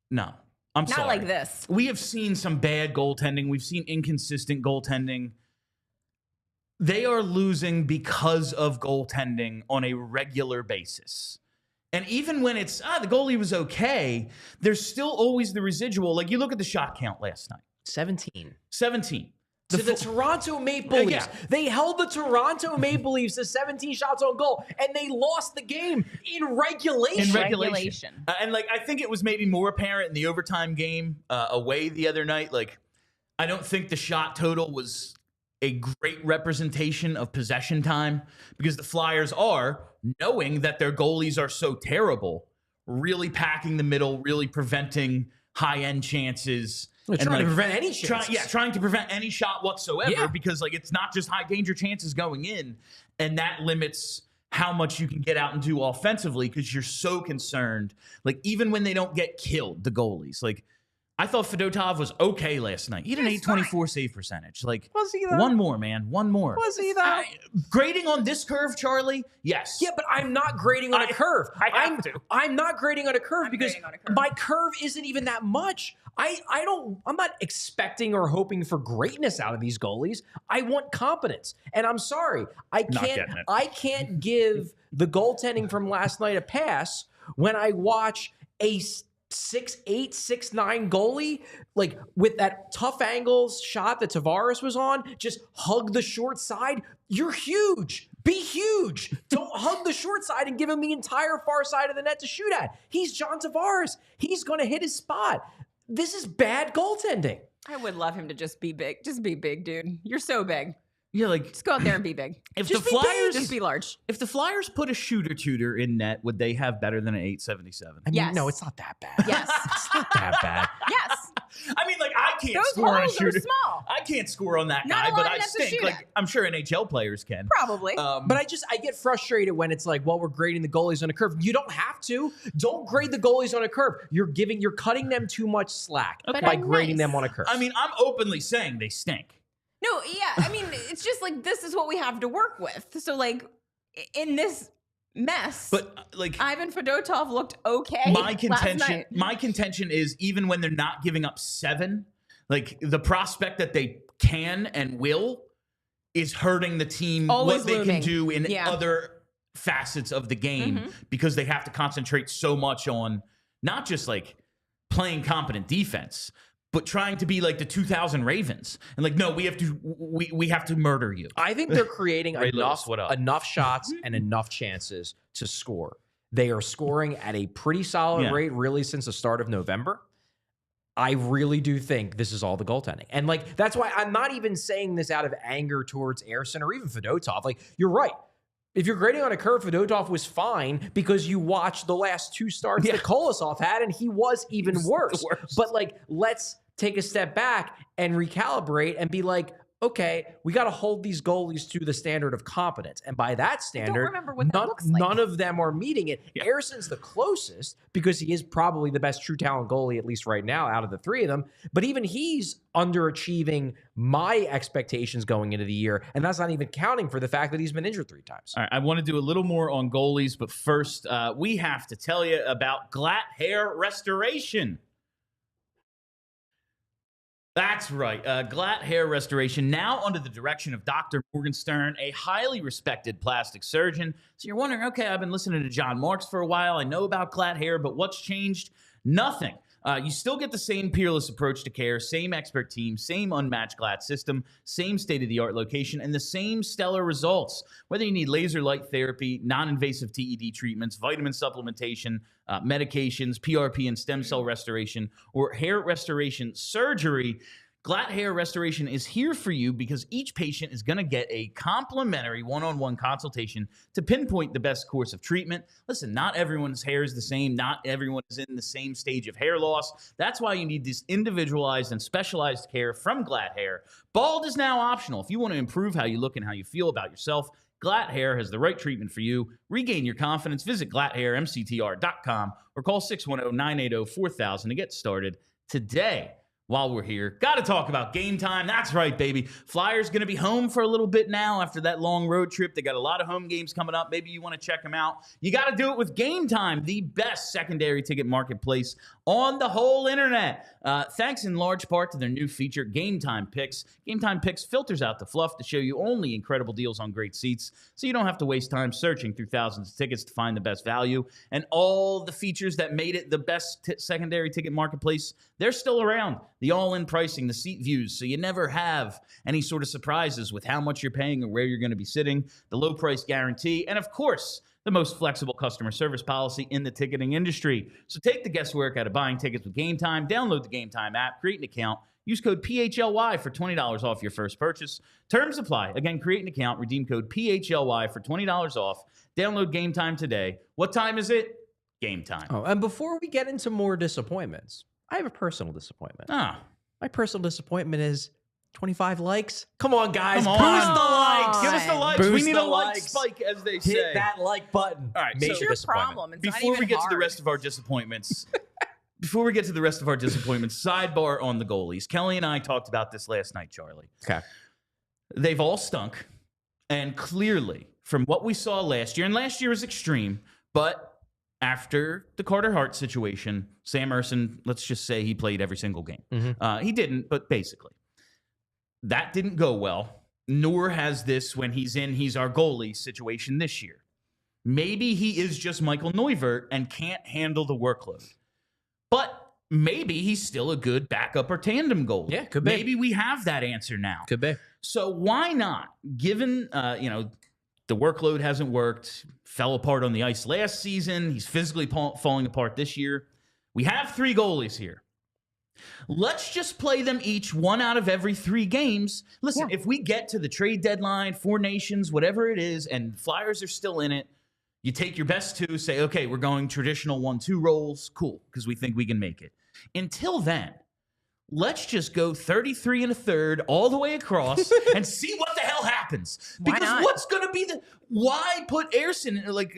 No, I'm sorry. Not like this. We have seen some bad goaltending. We've seen inconsistent goaltending. They are losing because of goaltending on a regular basis. And even when it's, the goalie was okay, there's still always the residual. Like, you look at the shot count last night. 17. The to the Toronto Maple Leafs. Yeah. They held the Toronto Maple Leafs to 17 shots on goal, and they lost the game in regulation. And, I think it was maybe more apparent in the overtime game away the other night. Like, I don't think the shot total was a great representation of possession time because the Flyers are, knowing that their goalies are so terrible, really packing the middle, really preventing high-end chances. Trying to prevent any chances. Trying to prevent any shot whatsoever because, it's not just high-danger chances going in, and that limits how much you can get out and do offensively because you're so concerned. Like, even when they don't get killed, the goalies, I thought Fedotov was okay last night. He had an 824 save percentage. Was he though? One more, man. One more. Was he though? Grading on this curve, Charlie? Yes. Yeah, but I'm not grading on a curve. I'm not grading on a curve because my curve isn't even that much. I'm not expecting or hoping for greatness out of these goalies. I want competence. And I'm sorry. I can't give the goaltending from last night a pass when I watch a 6'8", 6'9" goalie, with that tough angles shot that Tavares was on, just hug the short side. You're huge. Be huge. Don't hug the short side and give him the entire far side of the net to shoot at. He's John Tavares. He's going to hit his spot. This is bad goaltending. I would love him to just be big. Just be big, dude. You're so big. Yeah, just go out there and be big. If the Flyers just be large. If the Flyers put a shooter in net, would they have better than an 877? Yes. No, it's not that bad. Yes. It's not that bad. Yes. I can't Those score on a holes shooter. are small. I can't score on that Not guy, a lot but of I nets to stink. shoot at. I'm sure NHL players can. Probably. But I get frustrated when it's we're grading the goalies on a curve. You don't have to. Don't grade the goalies on a curve. You're cutting them too much slack by grading them on a curve. I'm openly saying they stink. No, yeah. It's just this is what we have to work with. So, in this mess, but Ivan Fedotov looked okay. My contention is even when they're not giving up 7, the prospect that they can and will is hurting the team. Always what they looming. can do in other facets of the game because they have to concentrate so much on not just playing competent defense, but trying to be like the 2000 Ravens and like, no, we have to murder you. I think they're creating Ray enough Lewis, enough shots and enough chances to score. They are scoring at a pretty solid rate, really, since the start of November. I really do think this is all the goaltending. And like, that's why I'm not even saying this out of anger towards Ersson or even Fedotov. Like, you're right. If you're grading on a curve, Fedotov was fine because you watched the last 2 starts that Kolosov had, and he was even worse. But like, let's take a step back and recalibrate and be like, okay, we got to hold these goalies to the standard of competence. And by that standard, none of them are meeting it. Yeah. Ersson's the closest because he is probably the best true talent goalie, at least right now, out of the 3 of them. But even he's underachieving my expectations going into the year. And that's not even counting for the fact that he's been injured 3 times. All right, I want to do a little more on goalies, but first, we have to tell you about Glatt Hair Restoration. That's right. Glatt Hair Restoration, now under the direction of Dr. Morgenstern, a highly respected plastic surgeon. So you're wondering, okay, I've been listening to John Marks for a while. I know about glatt hair, but what's changed? Nothing. You still get the same peerless approach to care, same expert team, same unmatched glatt system, same state-of-the-art location, and the same stellar results. Whether you need laser light therapy, non-invasive TED treatments, vitamin supplementation, medications, PRP and stem cell restoration, or hair restoration surgery, Glatt Hair Restoration is here for you because each patient is going to get a complimentary one-on-one consultation to pinpoint the best course of treatment. Listen, not everyone's hair is the same. Not everyone is in the same stage of hair loss. That's why you need this individualized and specialized care from Glatt Hair. Bald is now optional. If you want to improve how you look and how you feel about yourself, Glatt Hair has the right treatment for you. Regain your confidence. Visit glatthairmctr.com or call 610-980-4000 to get started today. While we're here, got to talk about Game Time. That's right, baby. Flyers going to be home for a little bit now after that long road trip. They got a lot of home games coming up. Maybe you want to check them out. You got to do it with Game Time, the best secondary ticket marketplace on the whole internet. Thanks in large part to their new feature, Game Time Picks. Game Time Picks filters out the fluff to show you only incredible deals on great seats, so you don't have to waste time searching through thousands of tickets to find the best value. And all the features that made it the best secondary ticket marketplace, they're still around. The all-in pricing, the seat views, so you never have any sort of surprises with how much you're paying or where you're going to be sitting, the low price guarantee, and of course, the most flexible customer service policy in the ticketing industry. So take the guesswork out of buying tickets with Game Time. Download the Game Time app, create an account, use code PHLY for $20 off your first purchase. Terms apply. Again, create an account, redeem code PHLY for $20 off. Download Game Time today. What time is it? Game time. Oh, and before we get into more disappointments, I have a personal disappointment. My personal disappointment is 25 likes. Come on, guys. Come on. Boost the likes. Give us the likes. Boost we need the a like likes. spike, as they say. Hit that like button. All right. Major It's your disappointment. problem. It's Before not even we get to the hard. rest of our disappointments, sidebar on the goalies. Kelly and I talked about this last night, Charlie. Okay. They've all stunk. And clearly, from what we saw last year, and last year was extreme, but after the Carter Hart situation, Sam Ersson, let's just say he played every single game. He didn't, but basically. That didn't go well, nor has this when he's our goalie situation this year. Maybe he is just Michael Neuvert and can't handle the workload. But maybe he's still a good backup or tandem goalie. Yeah, could be. Maybe we have that answer now. Could be. So why not, given, the workload hasn't worked, fell apart on the ice last season, he's physically falling apart this year. We have 3 goalies here. Let's just play them each 1 out of every 3 games. Listen, if we get to the trade deadline, 4 nations, whatever it is, and Flyers are still in it, you take your best 2, say, okay, we're going traditional 1-2 roles. Cool, because we think we can make it. Until then, let's just go 33 1/3 all the way across and see what the hell happens. Because what's going to be why put Ersson, like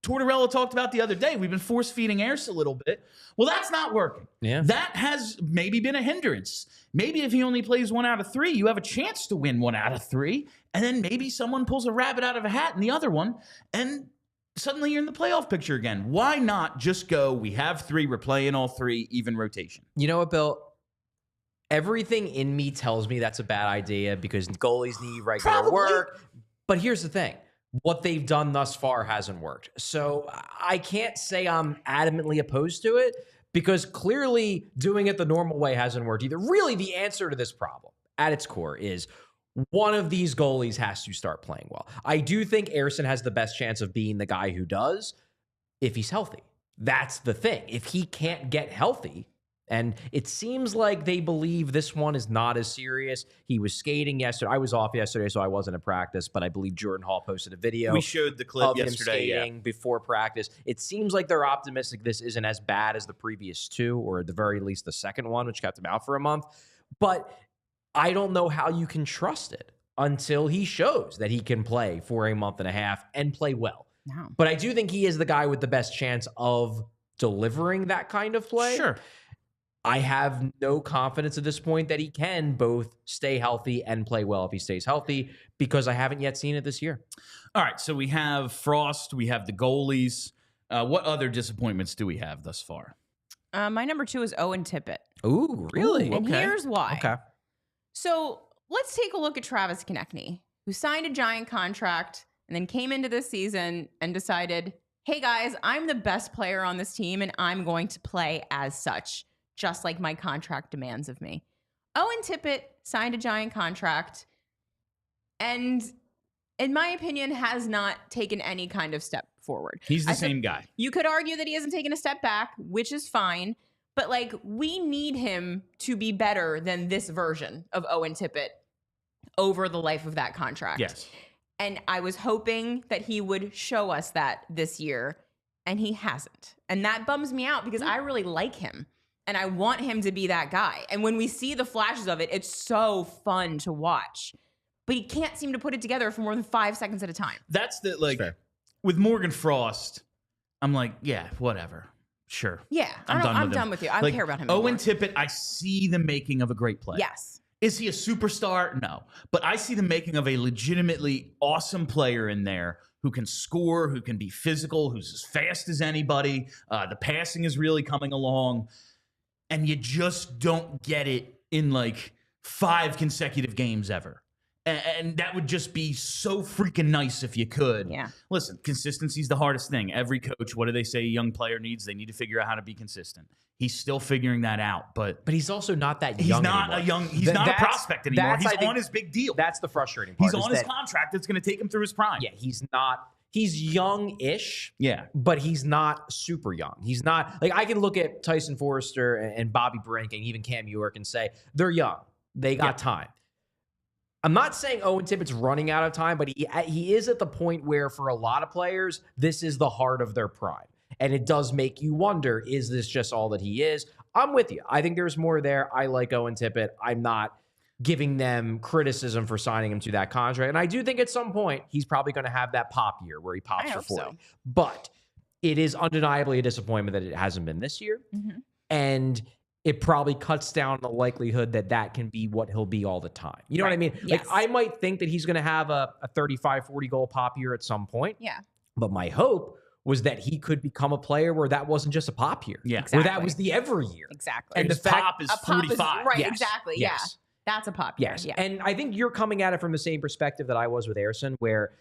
Tortorella talked about the other day, we've been force-feeding Ersson a little bit. Well, that's not working. Yeah. That has maybe been a hindrance. Maybe if he only plays 1 out of 3, you have a chance to win 1 out of 3, and then maybe someone pulls a rabbit out of a hat in the other one, and suddenly you're in the playoff picture again. Why not just go, we have 3, we're playing all 3, even rotation? You know what, Bill? Everything in me tells me that's a bad idea because goalies need regular work. But here's the thing. what they've done thus far hasn't worked. So I can't say I'm adamantly opposed to it because clearly doing it the normal way hasn't worked either. Really, the answer to this problem at its core is one of these goalies has to start playing well. I do think Ersson has the best chance of being the guy who does if he's healthy. That's the thing. If he can't get healthy, and it seems like they believe this one is not as serious. He was skating yesterday. I was off yesterday, so I wasn't at practice, but I believe Jordan Hall posted a video. We showed the clip of yesterday, him skating before practice. It seems like they're optimistic this isn't as bad as the previous two, or at the very least the second one, which kept him out for a month. But I don't know how you can trust it until he shows that he can play for a month and a half and play well. No. But I do think he is the guy with the best chance of delivering that kind of play. Sure. I have no confidence at this point that he can both stay healthy and play well if he stays healthy because I haven't yet seen it this year. All right, so we have Frost, we have the goalies. What other disappointments do we have thus far? My number 2 is Owen Tippett. Ooh, really? And here's why. Okay. So let's take a look at Travis Konecny, who signed a giant contract and then came into this season and decided, hey guys, I'm the best player on this team and I'm going to play as such, just like my contract demands of me. Owen Tippett signed a giant contract and, in my opinion, has not taken any kind of step forward. He's the same guy. You could argue that he hasn't taken a step back, which is fine. But, like, we need him to be better than this version of Owen Tippett over the life of that contract. Yes. And I was hoping that he would show us that this year, and he hasn't. And that bums me out because I really like him, and I want him to be that guy. And when we see the flashes of it, it's so fun to watch. But he can't seem to put it together for more than 5 seconds at a time. That's the, like, with Morgan Frost, I'm like, yeah, whatever. Sure. Yeah, I'm done with you. I don't care about him Owen anymore. Tippett, I see the making of a great player. Yes. Is he a superstar? No. But I see the making of a legitimately awesome player in there who can score, who can be physical, who's as fast as anybody. The passing is really coming along. And you just don't get it in like 5 consecutive games ever. And that would just be so freaking nice if you could. Yeah. Listen, consistency is the hardest thing. Every coach, what do they say a young player needs? They need to figure out how to be consistent. He's still figuring that out, but he's also not that young anymore. He's not a prospect anymore. He's on his big deal. That's the frustrating part. He's on his contract that's going to take him through his prime. Yeah, he's not. He's young-ish. Yeah. But he's not super young. He's not like I can look at Tyson Forrester and Bobby Brink and even Cam York and say they're young. They got time. I'm not saying Owen Tippett's running out of time, but he is at the point where for a lot of players, this is the heart of their prime. And it does make you wonder, is this just all that he is? I'm with you. I think there's more there. I like Owen Tippett. I'm not giving them criticism for signing him to that contract. And I do think at some point, he's probably going to have that pop year where he pops for 40. So. But it is undeniably a disappointment that it hasn't been this year. Mm-hmm. And it probably cuts down the likelihood that that can be what he'll be all the time. You know what I mean? Yes. Like I might think that he's going to have a 35, 40 goal pop year at some point. Yeah. But my hope was that he could become a player where that wasn't just a pop year. Yeah. Where that was the every year. Exactly. And the pop is 45. Right, Yes. exactly. Yes. Yeah. That's a pop year. Yes. Yeah. And I think you're coming at it from the same perspective that I was with Ersson, where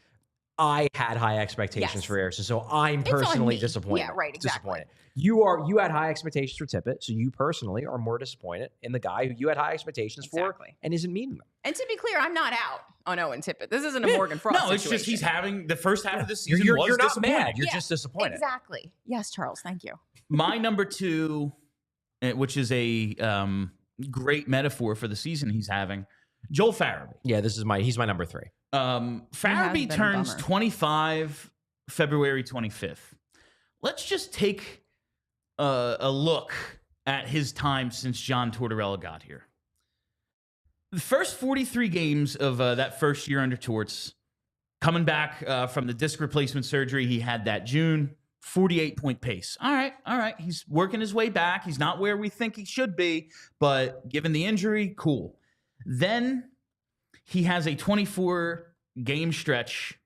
I had high expectations for Ersson, so I'm personally disappointed. Yeah, right, exactly. Disappointed. You had high expectations for Tippett, so you personally are more disappointed in the guy who you had high expectations for and isn't meeting them. And to be clear, I'm not out on Owen Tippett. This isn't a Morgan Frost No, it's situation. just he's having the first half of the season You're was not disappointing. mad. You're just disappointed. Exactly. Yes, Charles. Thank you. My number 2, which is a great metaphor for the season he's having, Joel Farabee. Yeah, he's my number 3. Farabee turns 25 February 25th. Let's just take a look at his time since John Tortorella got here. The first 43 games of that first year under Torts, coming back from the disc replacement surgery he had that June, 48-point pace. All right. He's working his way back. He's not where we think he should be, but given the injury, cool. Then he has a 24-game stretch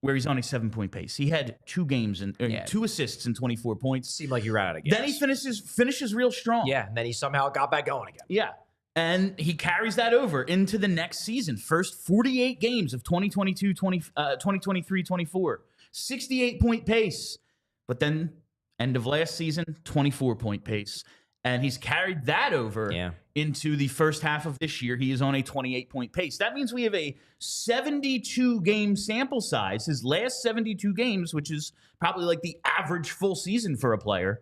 where he's on a 7-point pace. He had 2 games and 2 assists and 24 points. Seemed like he ran out of gas. Then he finishes real strong. Yeah, and then he somehow got back going again. Yeah. And he carries that over into the next season. First 48 games of 2023-24. 68-point pace. But then end of last season, 24-point pace. And he's carried that over into the first half of this year. He is on a 28-point pace. That means we have a 72-game sample size. His last 72 games, which is probably like the average full season for a player,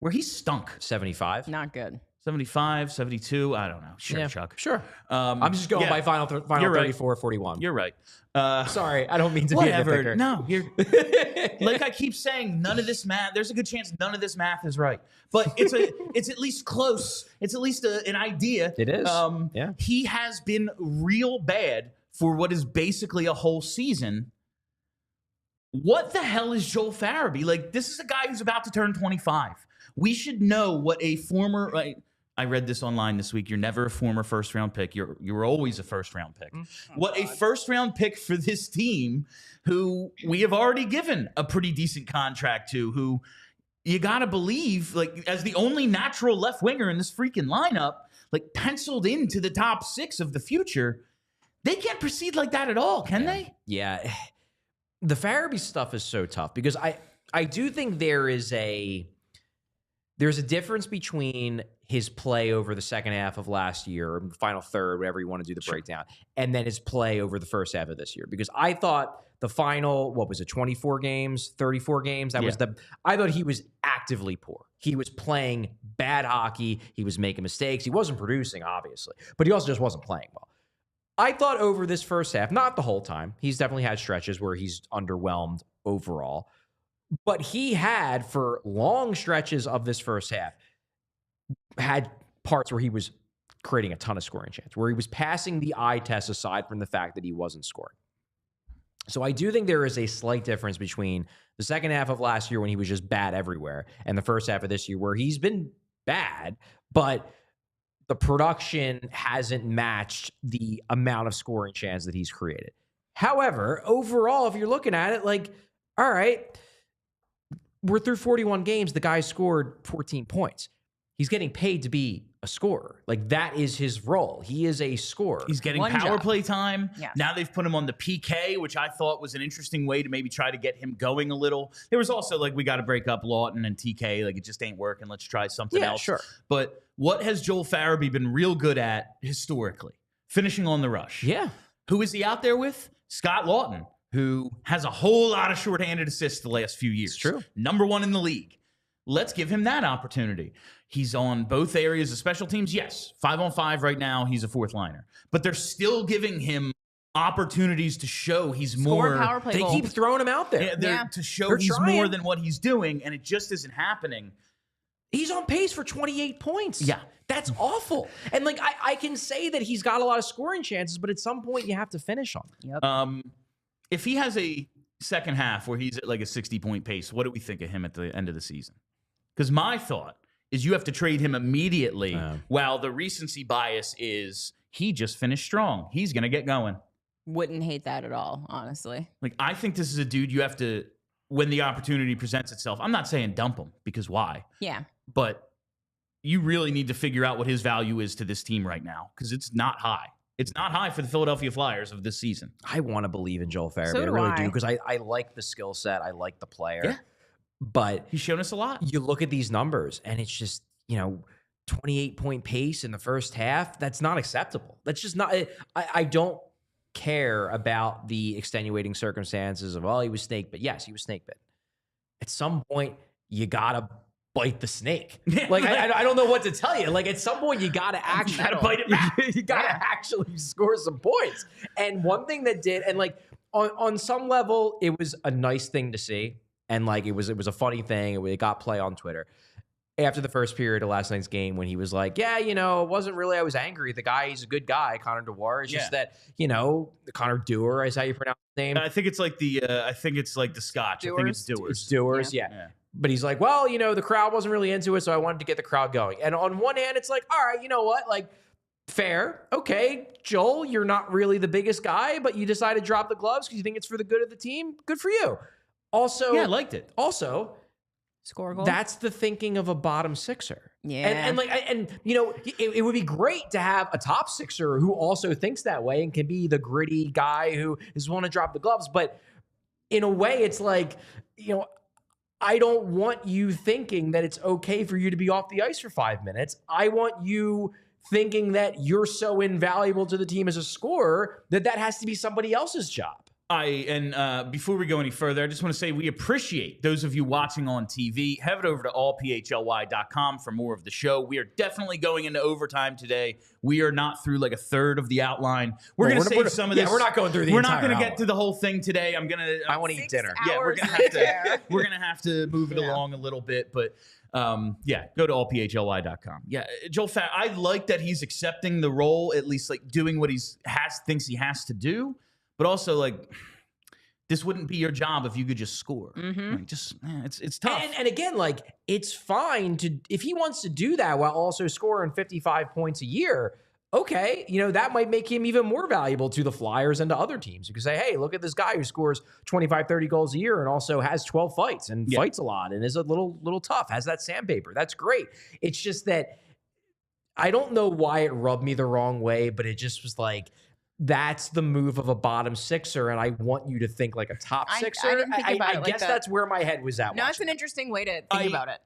where he stunk. 75? Not good. 75, 72, I don't know. Sure, Yeah, Chuck. Sure. I'm just going by final You're 34, 41. You're right. Sorry, I don't mean to whatever. be a nitpicker. No, you're like I keep saying, none of this math. There's a good chance none of this math is right, but it's at least close. It's at least an idea. It is. He has been real bad for what is basically a whole season. What the hell is Joel Farabee? Like, this is a guy who's about to turn 25. We should know what a former. I read this online this week. You're never a former first-round pick. You're always a first-round pick. What a first-round pick for this team, who we have already given a pretty decent contract to, who you got to believe, like, as the only natural left winger in this freaking lineup, like, penciled into the top 6 of the future. They can't proceed like that at all, can they? Yeah. The Farabee stuff is so tough because I do think there's a difference between his play over the second half of last year, or the final third, whatever you want to do the breakdown, and then his play over the first half of this year. Because I thought the final, 24 games, 34 games? I thought he was actively poor. He was playing bad hockey. He was making mistakes. He wasn't producing, obviously, but he also just wasn't playing well. I thought over this first half, not the whole time, he's definitely had stretches where he's underwhelmed overall. But he had, for long stretches of this first half, had parts where he was creating a ton of scoring chance, where he was passing the eye test aside from the fact that he wasn't scoring. So I do think there is a slight difference between the second half of last year when he was just bad everywhere and the first half of this year where he's been bad, but the production hasn't matched the amount of scoring chance that he's created. However, overall, if you're looking at it, like, all right, we're through 41 games. The guy scored 14 points. He's getting paid to be a scorer. Like, that is his role. He is a scorer. He's getting power play time. Yeah. Now they've put him on the PK, which I thought was an interesting way to maybe try to get him going a little. There was also, like, we got to break up Lawton and TK. Like, it just ain't working. Let's try something else. Sure. But what has Joel Farabee been real good at historically? Finishing on the rush. Yeah. Who is he out there with? Scott Lawton, who has a whole lot of shorthanded assists the last few years. It's true. Number 1 in the league. Let's give him that opportunity. He's on both areas of special teams. Yes, 5-on-5 right now, he's a fourth liner. But they're still giving him opportunities to show he's more. Power play They goal. keep throwing him out there. To show They're he's trying. more than what he's doing, and it just isn't happening. He's on pace for 28 points. Yeah. That's awful. And, like, I can say that he's got a lot of scoring chances, but at some point you have to finish on them. Yep. If he has a second half where he's at like a 60-point pace, what do we think of him at the end of the season? Because my thought is you have to trade him immediately, while the recency bias is he just finished strong. He's going to get going. Wouldn't hate that at all, honestly. Like, I think this is a dude you have to, when the opportunity presents itself, I'm not saying dump him, because why? Yeah. But you really need to figure out what his value is to this team right now, because it's not high. It's not high for the Philadelphia Flyers of this season. I want to believe in Joel Farabee. So I do really I. do, because I like the skill set. I like the player. Yeah. But He's shown us a lot. you look at these numbers, and it's just, 28-point pace in the first half. That's not acceptable. That's just not. I don't care about the extenuating circumstances of, well, he was snake bit. Yes, he was snake bit. At some point, you gotta bite the snake. Like, I don't know what to tell you. Like, at some point, you gotta actually bite it back. You gotta actually score some points. And one thing that did, and like on some level, it was a nice thing to see. And like, it was a funny thing. It got play on Twitter after the first period of last night's game when he was like, yeah, it wasn't really, I was angry. The guy, he's a good guy, Connor Dewar. It's just that, Connor Dewar is how you pronounce his name. I think it's like the Scotch. Dewars? I think it's Dewars. It's Dewars, yeah. But he's like, well, the crowd wasn't really into it, so I wanted to get the crowd going. And on one hand, it's like, all right, you know what? Like, fair. Okay, Joel, you're not really the biggest guy, but you decided to drop the gloves because you think it's for the good of the team. Good for you. Also, Yeah, I liked it. Also, Score a goal. That's the thinking of a bottom sixer. Yeah. And you know, it would be great to have a top sixer who also thinks that way and can be the gritty guy who is want to drop the gloves. But in a way, it's like, you know, I don't want you thinking that it's okay for you to be off the ice for 5 minutes. I want you thinking that you're so invaluable to the team as a scorer that has to be somebody else's job. Before we go any further, I just want to say we appreciate those of you watching on TV. Head over to allphly.com for more of the show. We are definitely going into overtime today. We are not through like a third of the outline. We're going to save some of this. Yeah, we're not going through the We're entire not going to hour. get to the whole thing today. I want to eat dinner. Yeah, we're going to have to move it along a little bit, but yeah, go to allphly.com. Yeah, Joel Fat, I like that he's accepting the role, at least like doing what thinks he has to do. But also, like, this wouldn't be your job if you could just score. Like, it's tough. And again, like, it's fine if he wants to do that while also scoring 55 points a year. Okay, you know, that might make him even more valuable to the Flyers and to other teams. You can say, hey, look at this guy who scores 25, 30 goals a year and also has 12 fights and fights a lot and is a little tough, has that sandpaper. That's great. It's just that I don't know why it rubbed me the wrong way, but it just was like, that's the move of a bottom sixer, and I want you to think like a top sixer. I didn't think about it I like guess that. that's where my head was at. No, it's an interesting way to think about it.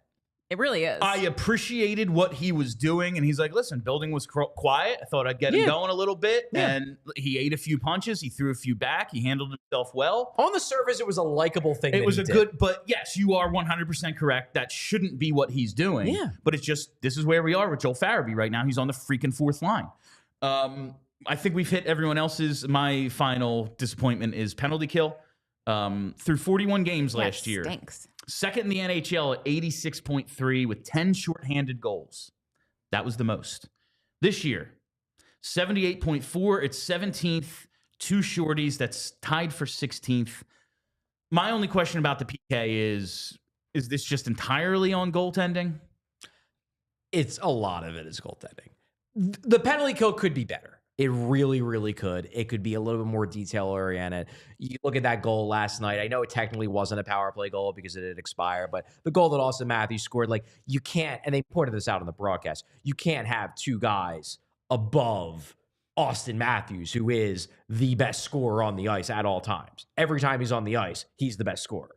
It really is. I appreciated what he was doing, and he's like, listen, building was quiet. I thought I'd get him going a little bit, and he ate a few punches. He threw a few back. He handled himself well. On the surface, it was a likable thing. It was a good, but yes, you are 100% correct. That shouldn't be what he's doing. Yeah. But it's just, this is where we are with Joel Farabee right now. He's on the freaking fourth line. I think we've hit everyone else's. My final disappointment is penalty kill. Through 41 games last year. Stinks. Second in the NHL at 86.3 with 10 shorthanded goals. That was the most. This year, 78.4. It's 17th. 2 shorties. That's tied for 16th. My only question about the PK is this just entirely on goaltending? It's a lot of it is goaltending. The penalty kill could be better. It really, really could. It could be a little bit more detail-oriented. You look at that goal last night. I know it technically wasn't a power play goal because it had expired, but the goal that Austin Matthews scored, like, you can't, and they pointed this out on the broadcast, you can't have 2 guys above Austin Matthews, who is the best scorer on the ice at all times. Every time he's on the ice, he's the best scorer.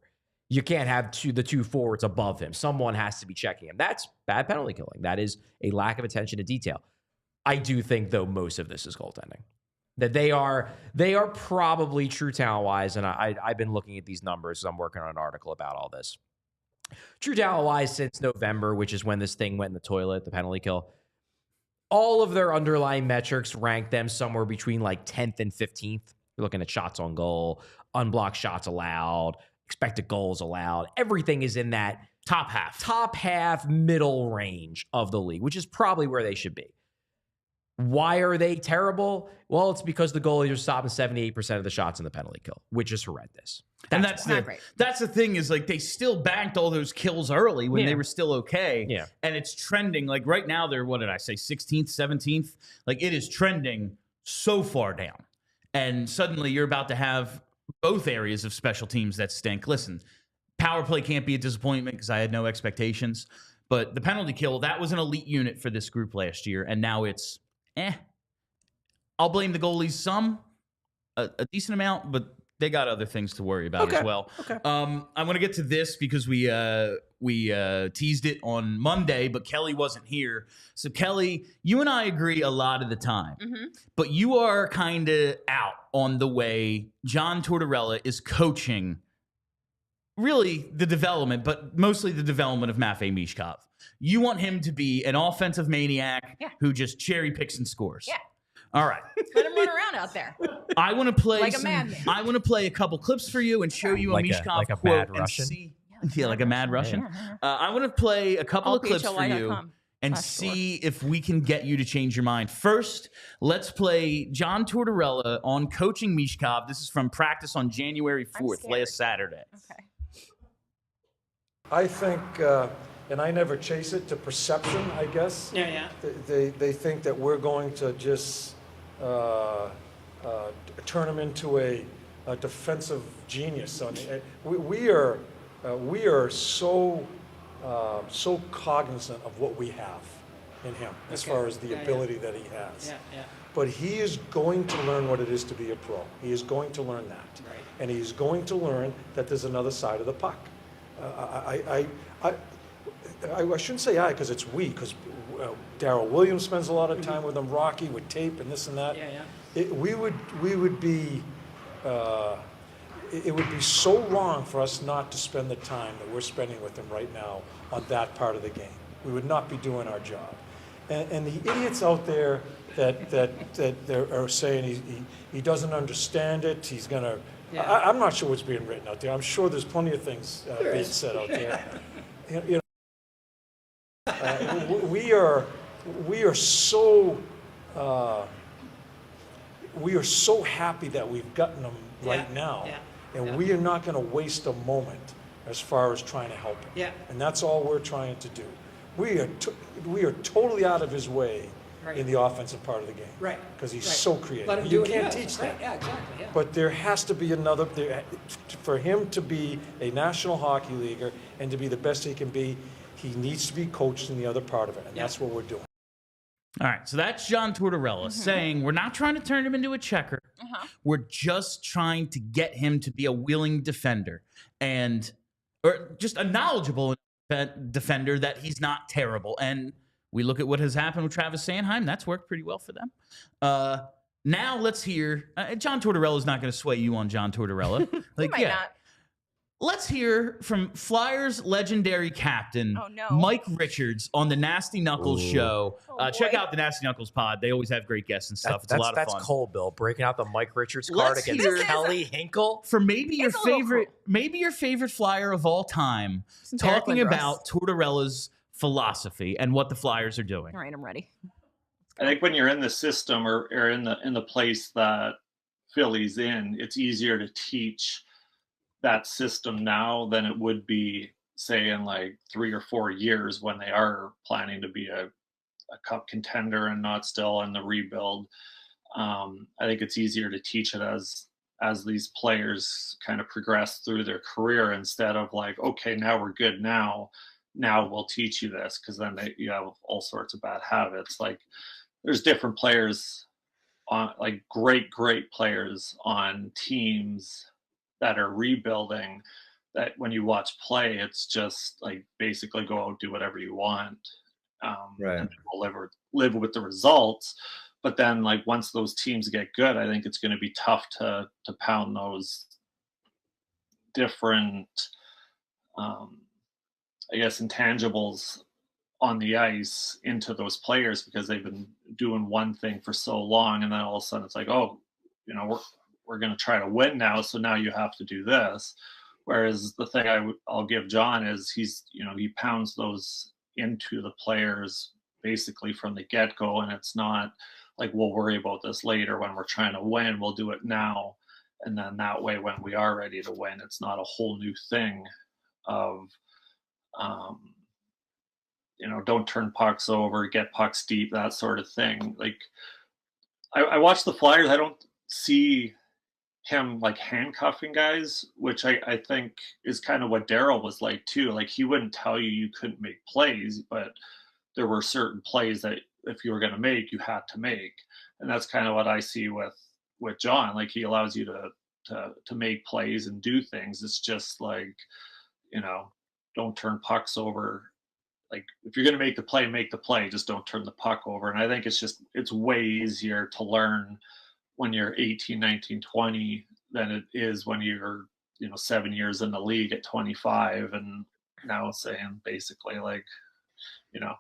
You can't have the 2 forwards above him. Someone has to be checking him. That's bad penalty killing. That is a lack of attention to detail. I do think, though, most of this is goaltending. That they are probably true talent-wise, and I've been looking at these numbers as I'm working on an article about all this. True talent-wise since November, which is when this thing went in the toilet, the penalty kill, all of their underlying metrics rank them somewhere between like 10th and 15th. You're looking at shots on goal, unblocked shots allowed, expected goals allowed. Everything is in that top half, middle range of the league, which is probably where they should be. Why are they terrible? Well, it's because the goalies are stopping 78% of the shots in the penalty kill, which is horrendous. That's the thing is, like, they still banked all those kills early when they were still okay. Yeah. And it's trending. Like, right now, they're, what did I say, 16th, 17th? Like, it is trending so far down. And suddenly you're about to have both areas of special teams that stink. Listen, power play can't be a disappointment because I had no expectations. But the penalty kill, that was an elite unit for this group last year. And now it's I'll blame the goalies some, a decent amount, but they got other things to worry about as well. Okay. I want to get to this because we teased it on Monday, but Kelly wasn't here. So Kelly, you and I agree a lot of the time, but you are kind of out on the way John Tortorella is coaching really the development, but mostly the development of Matvei Michkov. You want him to be an offensive maniac who just cherry picks and scores. Yeah. All right. Let him run around out there. I want to play like a madman. I want to play a couple clips for you and show you a Michkov a quote mad and Russian? see. Yeah, like a mad Russian. I want to play a couple of clips for you and /store. see if we can get you to change your mind. First, let's play John Tortorella on coaching Michkov. This is from practice on January 4th, last Saturday. Okay. I think, and I never chase it, to perception, I guess. Yeah. They think that we're going to just turn him into a defensive genius. We are so so cognizant of what we have in him as far as the ability that he has. Yeah, yeah. But he is going to learn what it is to be a pro. He is going to learn that. Right. And he's going to learn that there's another side of the puck. I shouldn't say because it's we, because Darryl Williams spends a lot of time with him, Rocky with tape and this and that. Yeah, yeah. It would be so wrong for us not to spend the time that we're spending with him right now on that part of the game. We would not be doing our job. And the idiots out there that are saying he doesn't understand it, he's gonna. Yeah. I'm not sure what's being written out there. I'm sure there's plenty of things being said out there. You know, we are so happy that we've gotten him right now, and we are not going to waste a moment as far as trying to help him. Yeah. And that's all we're trying to do. We are totally out of his way in the offensive part of the game. Right. Because he's so creative. Let him You do can't it. teach that. Yeah, exactly. Yeah. But there has to be another, for him to be a National Hockey Leaguer and to be the best he can be, he needs to be coached in the other part of it, and that's what we're doing. All right, so that's John Tortorella saying we're not trying to turn him into a checker. We're just trying to get him to be a willing defender or just a knowledgeable defender that he's not terrible. And we look at what has happened with Travis Sanheim. That's worked pretty well for them. Now let's hear. John Tortorella is not going to sway you on John Tortorella. Like, He might not. Let's hear from Flyers legendary captain Mike Richards on the Nasty Knuckles show. Check out the Nasty Knuckles pod. They always have great guests and stuff. It's a lot of fun. That's Cole, Bill, breaking out the Mike Richards card against Kelly Hinkle. For maybe your favorite Flyer of all time, talking about Tortorella's philosophy and what the Flyers are doing. All right, I'm ready. I think when you're in the system or in the place that Philly's in, it's easier to teach that system now than it would be, say, in like 3 or 4 years when they are planning to be a cup contender and not still in the rebuild. I think it's easier to teach it as these players kind of progress through their career instead of like, okay, now we're good now we'll teach you this, because then you have all sorts of bad habits. Like there's different players on, like great players on teams that are rebuilding, that when you watch play, it's just like basically go out, do whatever you want, and we'll live with the results. But then like once those teams get good, I think it's going to be tough to pound those different, I guess, intangibles on the ice into those players, because they've been doing one thing for so long, and then all of a sudden it's like, oh, you know, we're going to try to win now, so now you have to do this. Whereas the thing I'll give John is he pounds those into the players basically from the get-go, and it's not like we'll worry about this later when we're trying to win. We'll do it now, and then that way when we are ready to win, it's not a whole new thing of don't turn pucks over, get pucks deep, that sort of thing. Like I watch the Flyers, I don't see him like handcuffing guys, which I think is kind of what Darryl was like too. Like he wouldn't tell you couldn't make plays, but there were certain plays that if you were going to make, you had to make. And that's kind of what I see with John. Like he allows you to make plays and do things. It's just like, don't turn pucks over. Like if you're going to make the play, just don't turn the puck over. And I think it's way easier to learn when you're 18, 19, 20 than it is when you're, 7 years in the league at 25 and now saying basically like,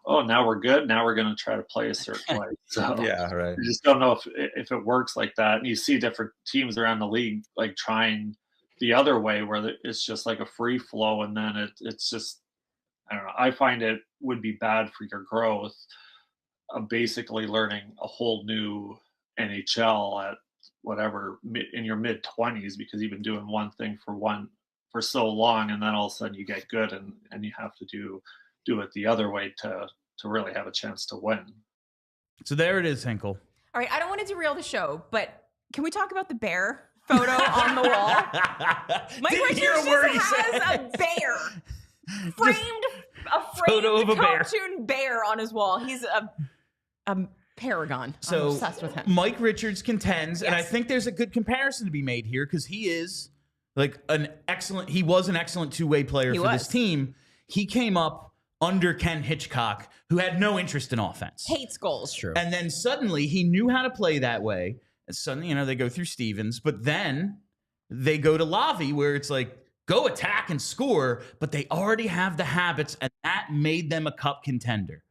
oh, now we're good. Now we're going to try to play a certain way. So yeah, right. You just don't know if it works like that. And you see different teams around the league like trying the other way where it's just like a free flow, and then it's just, I don't know. I find it would be bad for your growth of basically learning a whole new NHL at whatever in your mid 20s, because you've been doing one thing for so long, and then all of a sudden you get good and you have to do it the other way to really have a chance to win. So there it is, Hinkle. All right, I don't want to derail the show, but can we talk about the bear photo on the wall? Mike Richards just has a bear framed framed Photo of a bear. cartoon bear on his wall. He's a paragon. So I'm obsessed with him. Mike Richards contends, and I Yes. think there's a good comparison to be made here because he is like he was an excellent two-way player for this team. He came up under Ken Hitchcock, who had no interest in offense. Hates goals. True. And then suddenly he knew how to play that way. And suddenly, they go through Stevens, but then they go to Lavi where it's like, go attack and score, but they already have the habits, and that made them a cup contender.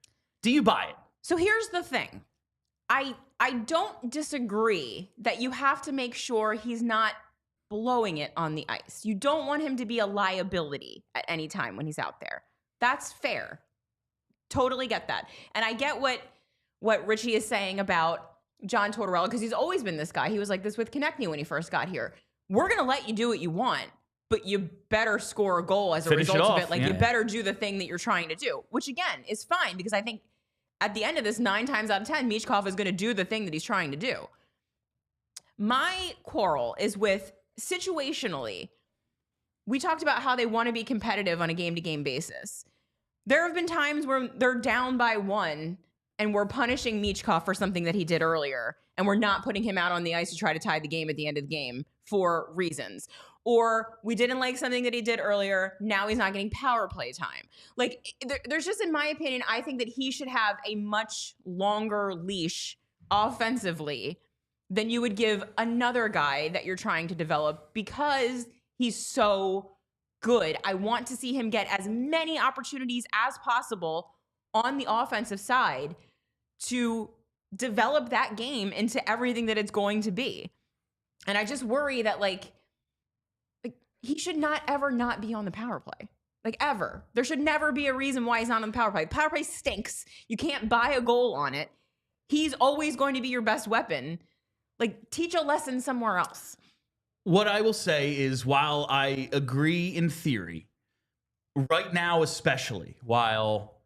Do you buy it? So here's the thing. I don't disagree that you have to make sure he's not blowing it on the ice. You don't want him to be a liability at any time when he's out there. That's fair. Totally get that. And I get what Richie is saying about John Tortorella, because he's always been this guy. He was like this with Konecny when he first got here. We're going to let you do what you want, but you better score a goal as a result of it. Like, you better do the thing that you're trying to do, which again is fine, because I think at the end of this, 9 times out of 10, Michkov is going to do the thing that he's trying to do. My quarrel is with situationally. We talked about how they want to be competitive on a game-to-game basis. There have been times where they're down by 1 and we're punishing Michkov for something that he did earlier, and we're not putting him out on the ice to try to tie the game at the end of the game for reasons. Or we didn't like something that he did earlier, now he's not getting power play time. Like, there's just, in my opinion, I think that he should have a much longer leash offensively than you would give another guy that you're trying to develop, because he's so good. I want to see him get as many opportunities as possible on the offensive side to develop that game into everything that it's going to be. And I just worry that like he should not ever not be on the power play. Like, ever. There should never be a reason why he's not on the power play. The power play stinks. You can't buy a goal on it. He's always going to be your best weapon. Like, teach a lesson somewhere else. What I will say is, while I agree in theory, right now especially, while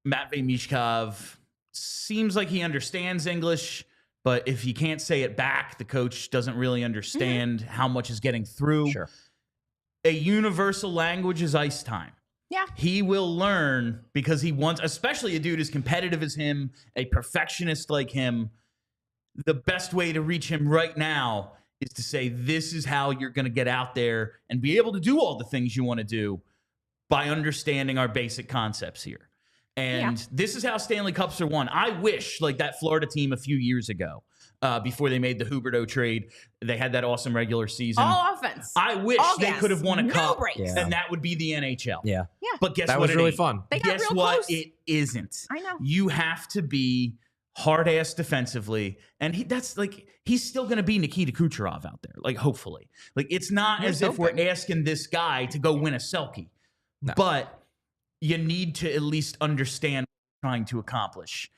Matvei Michkov seems like he understands English, but if he can't say it back, the coach doesn't really understand how much is getting through. Sure. A universal language is ice time. Yeah. He will learn, because he wants, especially a dude as competitive as him, a perfectionist like him, the best way to reach him right now is to say, this is how you're going to get out there and be able to do all the things you want to do by understanding our basic concepts here. And this is how Stanley Cups are won. I wish, like that Florida team a few years ago, before they made the Huberdeau trade, they had that awesome regular season. All offense. I wish they could have won a cup, breaks. and that would be the NHL. Yeah. But guess That what? was really fun. They got Guess real what? close. It isn't. I know. You have to be hard-ass defensively, and he's still going to be Nikita Kucherov out there, like, hopefully. Like, it's not as if we're asking this guy to go win a Selke. No. But you need to at least understand what you're trying to accomplish.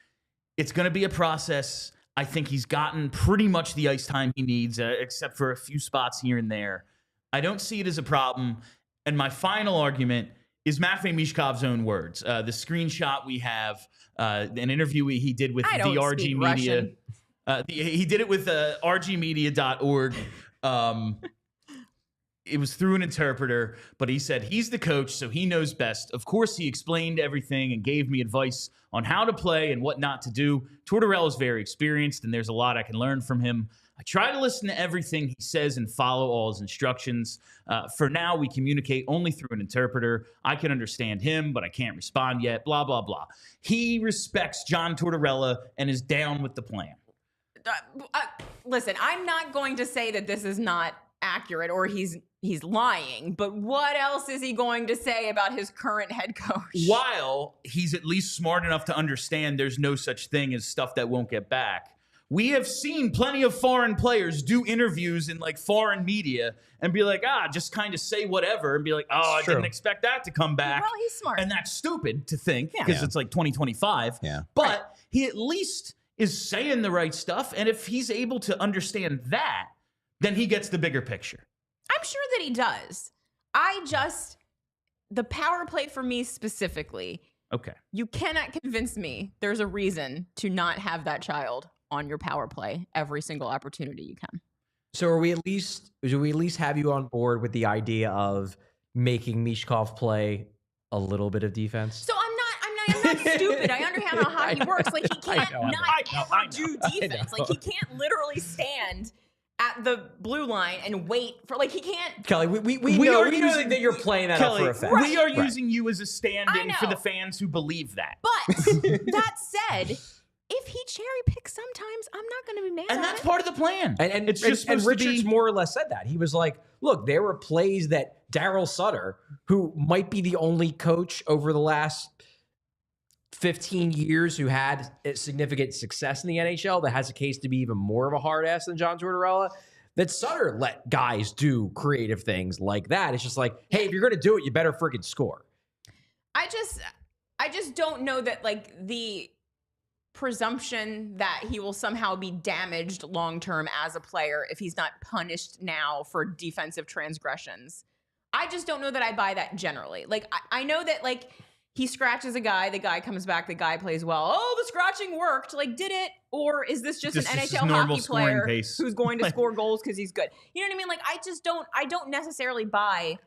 It's going to be a process. I think he's gotten pretty much the ice time he needs, except for a few spots here and there. I don't see it as a problem. And my final argument is Matvei Michkov's own words. The screenshot we have, an interview he did with the RG Media. He did it with rgmedia.org. It was through an interpreter, but he said he's the coach, so he knows best. Of course, he explained everything and gave me advice on how to play and what not to do. Tortorella is very experienced, and there's a lot I can learn from him. I try to listen to everything he says and follow all his instructions. For now, we communicate only through an interpreter. I can understand him, but I can't respond yet, blah, blah, blah. He respects John Tortorella and is down with the plan. Listen, I'm not going to say that this is not accurate or he's lying, but what else is he going to say about his current head coach? While he's at least smart enough to understand there's no such thing as stuff that won't get back. We have seen plenty of foreign players do interviews in like foreign media and be like, just kind of say whatever and be like, I didn't expect that to come back. Well, he's smart. And that's stupid to think because it's like 2025. Yeah. But he at least is saying the right stuff. And if he's able to understand that, then he gets the bigger picture. I'm sure that he does. The power play for me specifically. Okay. You cannot convince me there's a reason to not have that child on your power play every single opportunity you can. So should we at least have you on board with the idea of making Michkov play a little bit of defense. So I'm not stupid. I understand how hockey works. Like, he can't do defense. Like, he can't literally stand at the blue line and wait for, like, he can't. Kelly, we know that you're playing that up for effect. We are using you as a stand-in for the fans who believe that. But that said, if he cherry picks sometimes, I'm not going to be mad and at that's it. part of the plan. And it's just and Richards be... more or less said that. He was like, look, there were plays that Daryl Sutter, who might be the only coach over the last 15 years who had significant success in the NHL that has a case to be even more of a hard ass than John Tortorella, that Sutter let guys do creative things like that. It's just like, hey, if you're going to do it, you better freaking score. I just don't know that, like, the presumption that he will somehow be damaged long-term as a player if he's not punished now for defensive transgressions. I just don't know that I buy that generally. Like, I know that, like, he scratches a guy, the guy comes back, the guy plays well. Oh, the scratching worked. Like, did it? Or is this just an NHL hockey player who's going to score goals because he's good? You know what I mean? Like, I don't necessarily buy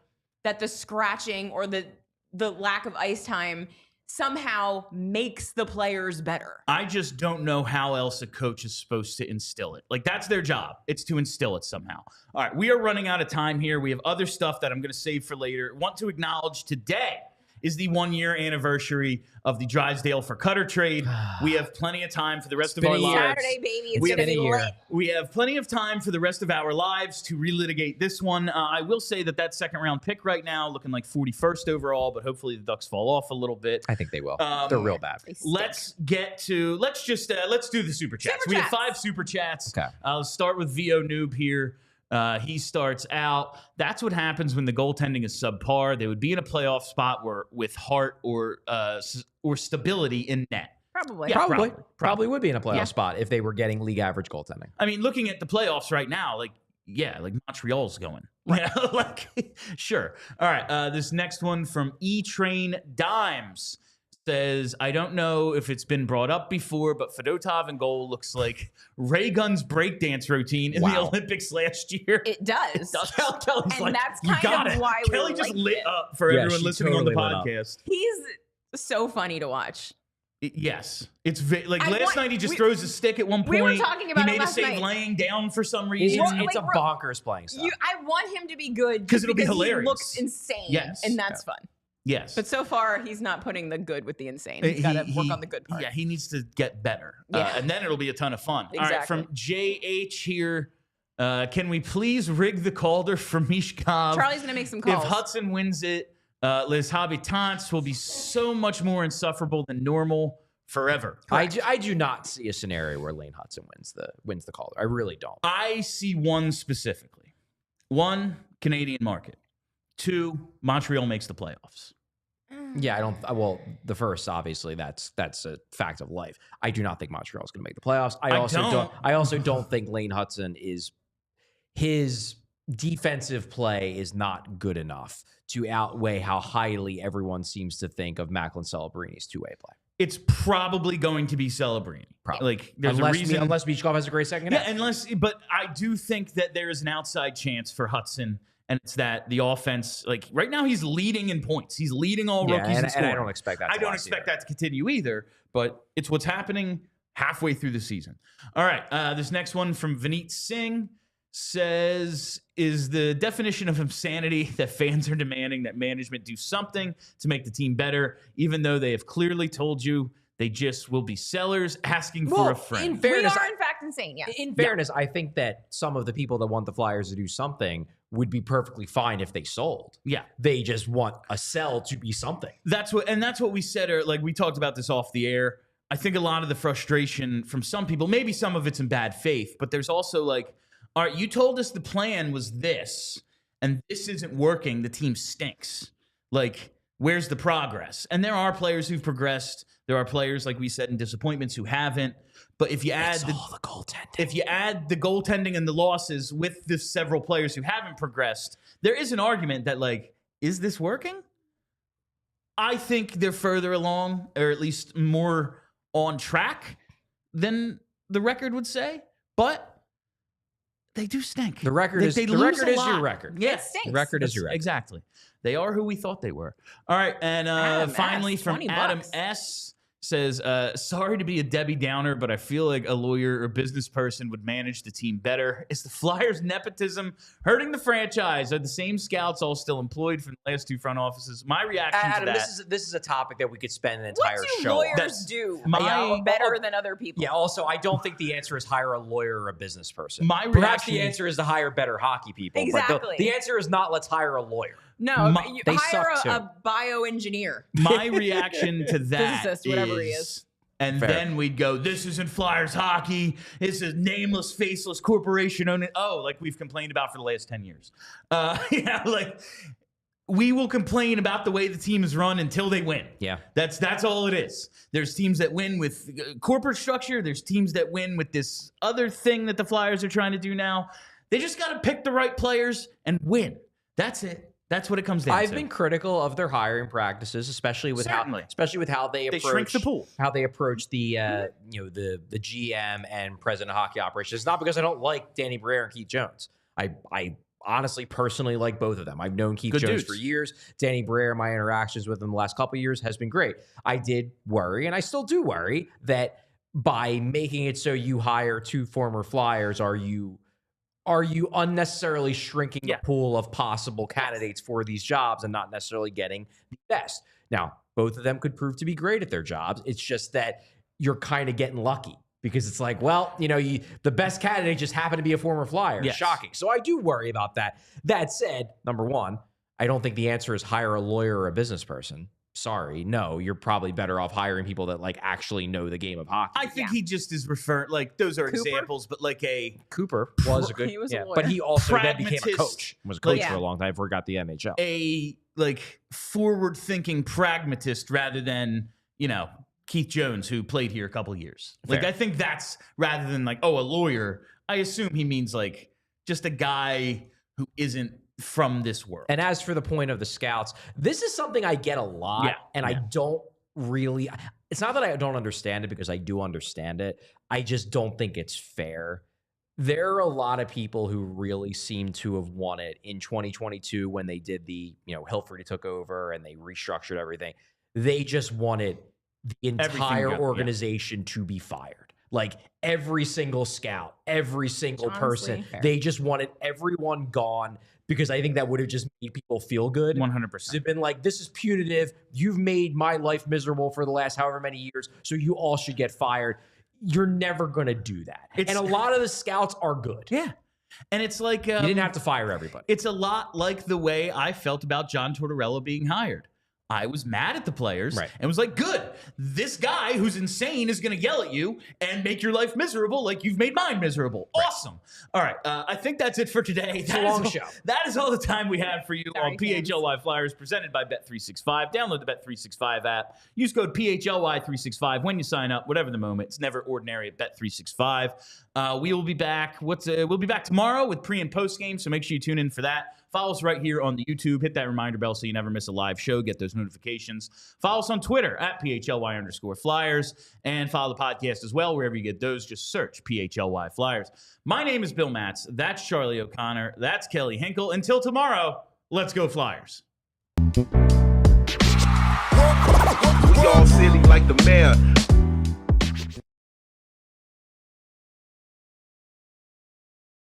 that the scratching or the lack of ice time somehow makes the players better. I just don't know how else a coach is supposed to instill it. Like, that's their job. It's to instill it somehow. All right, we are running out of time here. We have other stuff that I'm going to save for later. Want to acknowledge today is the 1-year anniversary of the Drysdale for Cutter trade. We have plenty of time for the rest of our lives. Saturday, baby. It's gonna be lit. We have plenty of time for the rest of our lives to relitigate this one. I will say that second round pick right now looking like 41st overall, but hopefully the Ducks fall off a little bit. I think they will. They're real bad. Let's do the super chats. We have 5 super chats. Okay. I'll start with VO Noob here. He starts out. That's what happens when the goaltending is subpar. They would be in a playoff spot with heart or stability in net. Probably. Yeah, probably would be in a playoff spot if they were getting league average goaltending. I mean, looking at the playoffs right now, like Montreal's going. Yeah, sure. All right. This next one from E-Train Dimes says, I don't know if it's been brought up before, but Fedotov in goal looks like Ray Gunn's breakdance routine in the Olympics last year. It does. Kelly's and like, that's kind of why Kelly just lit up for everyone listening on the podcast. He's so funny to watch. Yes. It's last night he just throws a stick at one point. We were talking about he made a save laying down for some reason. It's a bonkers playing style. I want him to be good because it'll be hilarious. He looks insane. Yes. And that's fun. Yes. But so far, he's not putting the good with the insane. He's got to work on the good part. Yeah, he needs to get better. And then it'll be a ton of fun. Exactly. All right, from JH here, can we please rig the Calder for Michkov? Charlie's going to make some calls. If Hudson wins it, Les Habitants will be so much more insufferable than normal forever. I do not see a scenario where Lane Hudson wins the Calder. I really don't. I see one specifically. 1, Canadian market. 2, Montreal makes the playoffs. Yeah, I don't. Well, the first, obviously, that's a fact of life. I do not think Montreal's going to make the playoffs. I also don't think Lane Hudson his defensive play is not good enough to outweigh how highly everyone seems to think of Macklin Celebrini's two-way play. It's probably going to be Celebrini. Probably. Like, there's a reason. Unless Michkov has a great second half. But I do think that there is an outside chance for Hudson. And it's that the offense, like right now, he's leading in points. He's leading all rookies in scoring. And I don't expect that. I don't expect that to continue either. But it's what's happening halfway through the season. All right, this next one from Vineet Singh says, "Is the definition of insanity that fans are demanding that management do something to make the team better, even though they have clearly told you they just will be sellers asking for a friend?" In fairness, we are in fact insane. Yes. In fairness, I think that some of the people that want the Flyers to do something would be perfectly fine if they sold. Yeah. They just want a sell to be something. That's what we said, or like we talked about this off the air. I think a lot of the frustration from some people, maybe some of it's in bad faith, but there's also like, all right, you told us the plan was this, and this isn't working. The team stinks. Like, where's the progress? And there are players who've progressed. There are players, like we said, in disappointments who haven't. But if you add the goaltending and the losses with the several players who haven't progressed, there is an argument that, like, is this working? I think they're further along, or at least more on track than the record would say. But They do stink. The record is your record. Yeah, It stinks. The record is your record. Exactly. They are who we thought they were. All right, and finally S, from $20. Adam S. says, sorry to be a Debbie Downer, but I feel like a lawyer or business person would manage the team better. Is the Flyers' nepotism hurting the franchise? Are the same scouts all still employed from the last two front offices? My reaction Adam, to that. this is a topic that we could spend an entire What do show on. lawyers do my- better than other people? Yeah, also, I don't think the answer is hire a lawyer or a business person. My Perhaps reaction- the answer is to hire better hockey people. Exactly. But the answer is not let's hire a lawyer. No, you they hire suck, too. a bioengineer. My reaction to that Physicist, whatever he is. And Fair. then we'd go, this isn't Flyers hockey. This is nameless, faceless corporation owned. Oh, like we've complained about for the last 10 years. Like we will complain about the way the team is run until they win. Yeah. That's all it is. There's teams that win with corporate structure. There's teams that win with this other thing that the Flyers are trying to do now. They just got to pick the right players and win. That's it. That's what it comes down to. I've been critical of their hiring practices, especially with how they approach shrink the pool. how they approach the the GM and president of hockey operations. It's not because I don't like Danny Briere and Keith Jones. I honestly personally like both of them. I've known Keith Good Jones dudes. for years. Danny Briere, my interactions with him the last couple of years has been great. I did worry, and I still do worry, that by making it so you hire two former Flyers, are you unnecessarily shrinking the pool of possible candidates for these jobs and not necessarily getting the best? Now, both of them could prove to be great at their jobs. It's just that you're kind of getting lucky because it's like, well, the best candidate just happened to be a former Flyer. Yes. Shocking. So I do worry about that. That said, number one, I don't think the answer is hire a lawyer or a business person. Sorry, no, you're probably better off hiring people that actually know the game of hockey. I think he just is referring, those are Cooper? examples, but Cooper was a good, He was a lawyer. but he also then became a Pragmatist, coach. Was a coach Yeah. for a long time before he got the NHL. a forward-thinking pragmatist rather than, Keith Jones, who played here a couple of years. Fair. I think that's rather than a lawyer. I assume he means just a guy who isn't from this world. And as for the point of the scouts, this is something I get a lot, and I don't really. It's not that I don't understand it, because I do understand it. I just don't think it's fair. There are a lot of people who really seem to have won it in 2022 when they did the, Hilferty took over and they restructured everything. They just wanted the entire organization to be fired. Every single scout, every single person, they just wanted everyone gone, because I think that would have just made people feel good. 100%. They've been like, this is punitive. You've made my life miserable for the last however many years, so you all should get fired. You're never going to do that. And a lot of the scouts are good. Yeah. And it's you You didn't have to fire everybody. It's a lot like the way I felt about John Tortorella being hired. I was mad at the players and was like, good, this guy who's insane is going to yell at you and make your life miserable like you've made mine miserable. Awesome. All right. I think that's it for today. It's a long show. That is all the time we have for you on PHLY Flyers, presented by Bet365. Download the Bet365 app. Use code PHLY365 when you sign up, whatever the moment. It's never ordinary at Bet365. We will be back. We'll be back tomorrow with pre and post game, so make sure you tune in for that. Follow us right here on the YouTube. Hit that reminder bell so you never miss a live show. Get those notifications. Follow us on Twitter at PHLY_Flyers, and follow the podcast as well. Wherever you get those, just search PHLY Flyers. My name is Bill Matz. That's Charlie O'Connor. That's Kelly Hinkle. Until tomorrow, let's go Flyers. We all silly like the mayor.